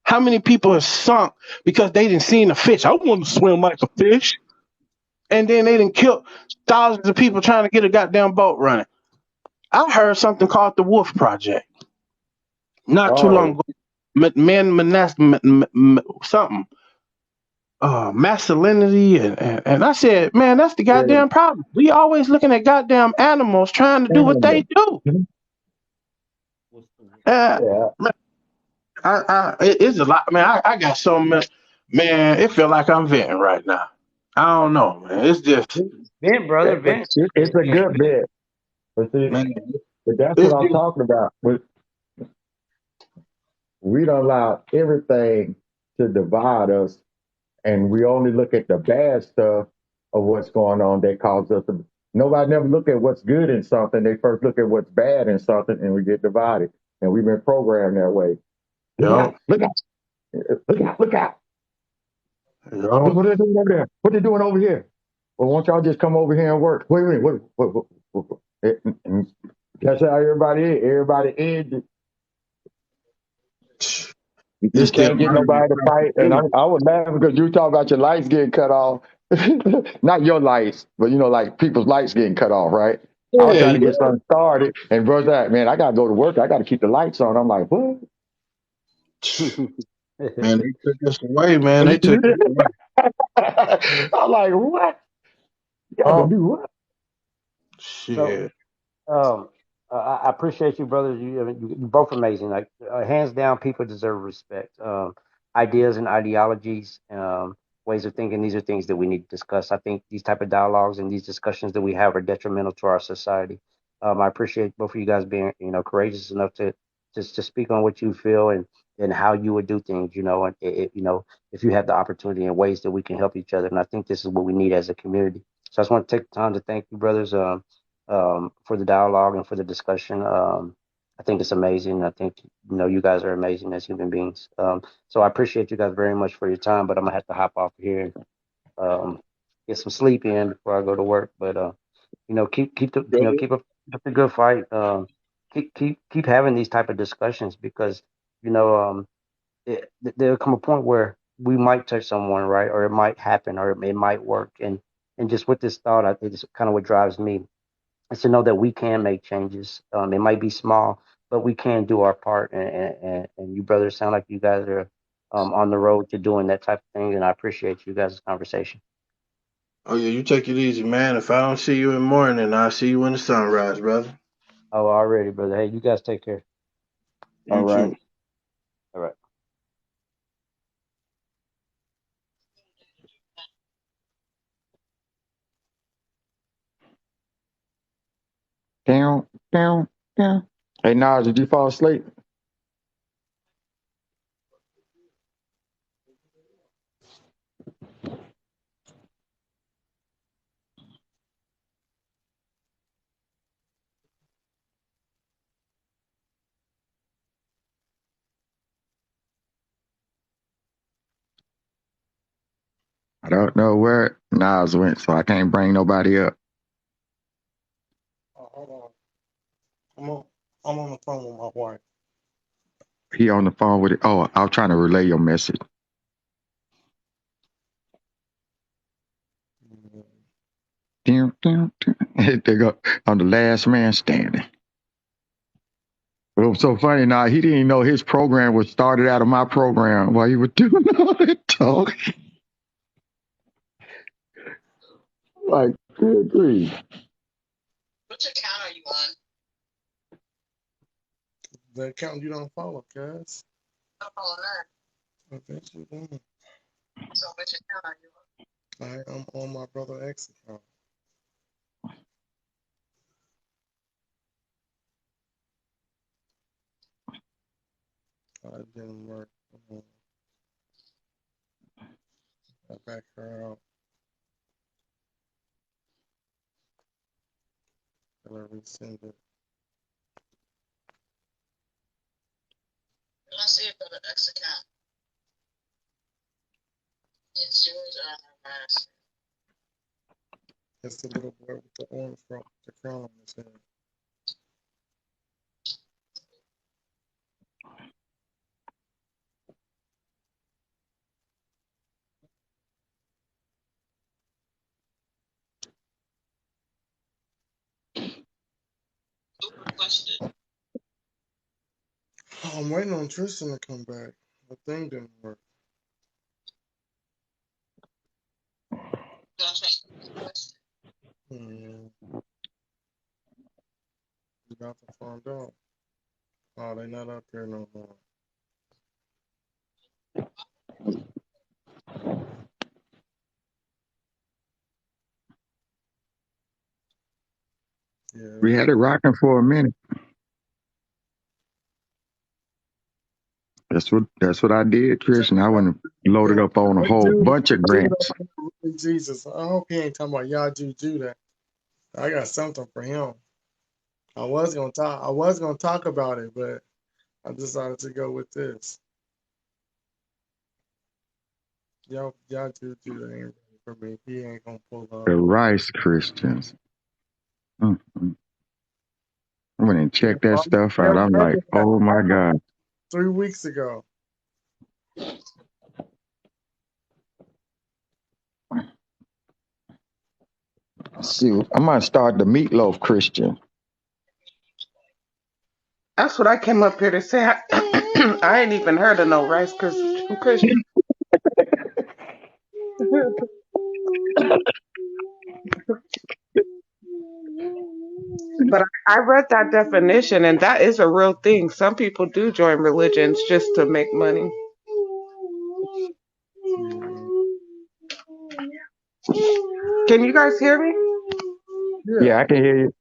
How many people have sunk because they didn't see a fish? I want to swim like a fish. And then they didn't kill thousands of people trying to get a goddamn boat running. I heard something called the Wolf Project not too long Oh, ago. Something masculinity and I said, man, that's the yeah. goddamn problem. We always looking at goddamn animals trying to do what they Animal. do. Uh, Yeah. man, it's a lot, man. I got so much, man. It feel like I'm venting right now. I don't know, man. It's just, vent, brother, vent. It's a good bit. But see, man. but that's what It's I'm just, talking about. We don't allow everything. to divide us, and we only look at the bad stuff of what's going on that causes us to. Nobody never look at what's good in something. They first look at what's bad in something, and we get divided. And we've been programmed that way. Look Yup. out! Look out! Look out! Look out! Look Yup. what they're doing over there. What they doing over here? Well, why don't y'all just come over here and work? Wait a minute. What? That's how everybody is. Everybody is. You It's just still can't get nobody to fight. And arguing. I was laughing because you talk about your lights getting cut off. Not your lights, but like people's lights getting cut off, right? I was Yeah, trying to yeah. get something started, and brother, that man, I gotta go to work. I gotta keep the lights on. I'm like, what? Man, they took us away, man. They took us away. I'm like, what? You gotta Oh, do what? so Shit. I appreciate you, brothers. I mean, you're both amazing. Like hands down, people deserve respect. Ideas and ideologies, ways of thinking. These are things that we need to discuss. I think these type of dialogues and these discussions that we have are detrimental to our society. I appreciate both of you guys being, courageous enough to just to speak on what you feel and how you would do things. And if you have the opportunity and ways that we can help each other. And I think this is what we need as a community. So I just want to take the time to thank you, brothers. For the dialogue and for the discussion. I think it's amazing. I think you guys are amazing as human beings. So I appreciate you guys very much for your time. But I'm gonna have to hop off here and get some sleep in before I go to work. But keep the Brother. keep up the good fight. Keep having these type of discussions because you know there'll come a point where we might touch someone, right, or it might happen, or it might work. And just with this thought, it's kind of what drives me is to know that we can make changes. It might be small, but we can do our part. And you brothers sound like you guys are on the road to doing that type of thing. And I appreciate you guys' conversation. Oh yeah, you take it easy, man. If I don't see you in the morning, I'll see you when the sunrise, brother. Oh, already, brother. Hey, you guys take care. You All right. too. All right. Down, down, down. Hey, Nas, did you fall asleep? I don't know where Nas went, so I can't bring nobody up. Oh, hold on. I'm on the phone with my wife. He on the phone with it. Oh, I was trying to relay your message. Down, down, down. They go, I'm the last man standing. It was so funny. Now he didn't know his program was started out of my program while he was doing all that talk. Like, good grief. The account you don't follow, cuz. I bet you don't. I'm on my brother X account. It didn't work. I back her out. Tell her resend it. It's the little boy with the orange from the crown on his head. Oh, I'm waiting on Tristan to come back. The thing didn't work. Hmm. You about to find out. Oh, they not up here no more. Yeah, We had it rocking for a minute. That's what I did, Christian. I went and loaded up on a What whole dude? bunch of Dude, grants. Jesus. I hope he ain't talking about Yaju Judah. I got something for him. I was gonna talk about it, but I decided to go with this. Yaju Judah ain't ready for me. He ain't gonna pull The up. Rice Christians. Mm-hmm. I went and Yeah, checked that I stuff out. never I'm heard like, of that. oh my God. 3 weeks ago. See, I might start the Meatloaf Christian. That's what I came up here to say. I ain't even heard of no rice Christian. But I read that definition, and that is a real thing. Some people do join religions just to make money. Yeah. Can you guys hear me? Yeah. Yeah, I can hear you.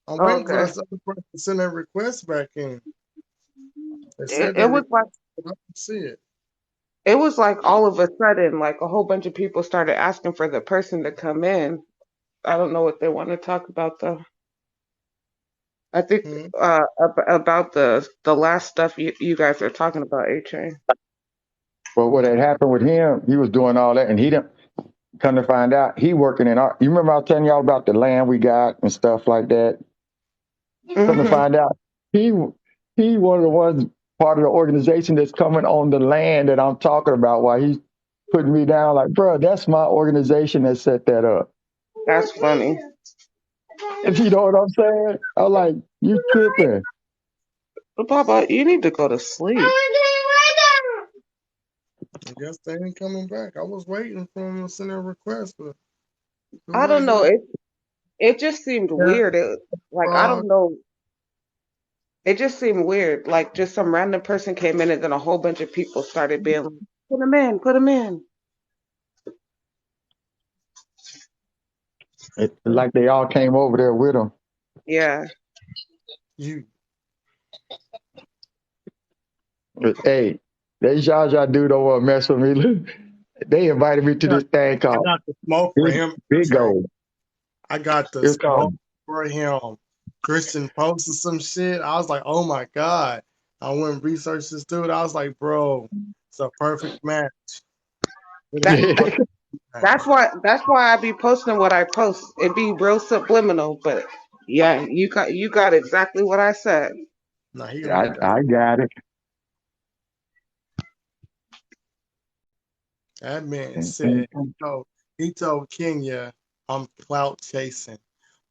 I'm Oh, waiting for okay. that other person to send that request back in. They It, said they it was requested, like but I don't see it. it was like all of a sudden, like a whole bunch of people started asking for the person to come in. I don't know what they want to talk about though. I think Hmm. about the last stuff you guys are talking about, A Train. But what had happened with him, he was doing all that, and he didn't come to find out he working in art. You remember I was telling y'all about the land we got and stuff like that. Come to Hmm. find out, he one of the ones part of the organization that's coming on the land that I'm talking about. While he's putting me down, like, bro, that's my organization that set that up. That's funny. If you know what I'm saying, I'm like, you tripping. But Papa, you need to go to sleep. I guess they ain't coming back. I was waiting for them to send a request, but I who don't ain't know. doing It just seemed that? weird. Like I Frog. don't know. It just seemed weird. Like just some random person came in and then a whole bunch of people started being like, put him in, put him in. It's like they all came over there with him. Yeah. You. Hey, they Jaja dude don't want to mess with me. Look, they invited me to I this thing called got the smoke for Big him. Big Trey. O. I got the It's smoke called for him. Christian posted some shit. I was like, oh my God. I went and researched this dude. I was like, bro, it's a perfect match. It is That a perfect match. that's why I be posting what I post. It be real subliminal, but yeah, you got exactly what I said. Now he gonna get that. I got it. That man And, said he told Kenya, I'm clout chasing.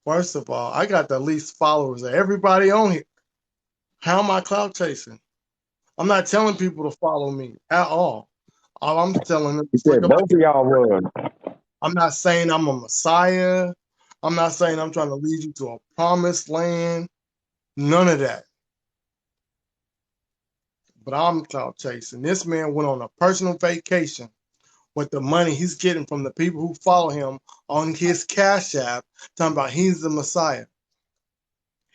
First of all, I got the least followers of everybody on here. How am I clout chasing? I'm not telling people to follow me at all. All I'm telling them he is look said at my. both of y'all was. I'm not saying I'm a messiah. I'm not saying I'm trying to lead you to a promised land. None of that. But I'm clout chasing. This man went on a personal vacation with the money he's getting from the people who follow him on his Cash App, talking about he's the Messiah.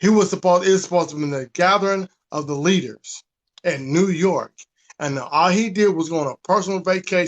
It's supposed to be the gathering of the leaders in New York. And all he did was go on a personal vacation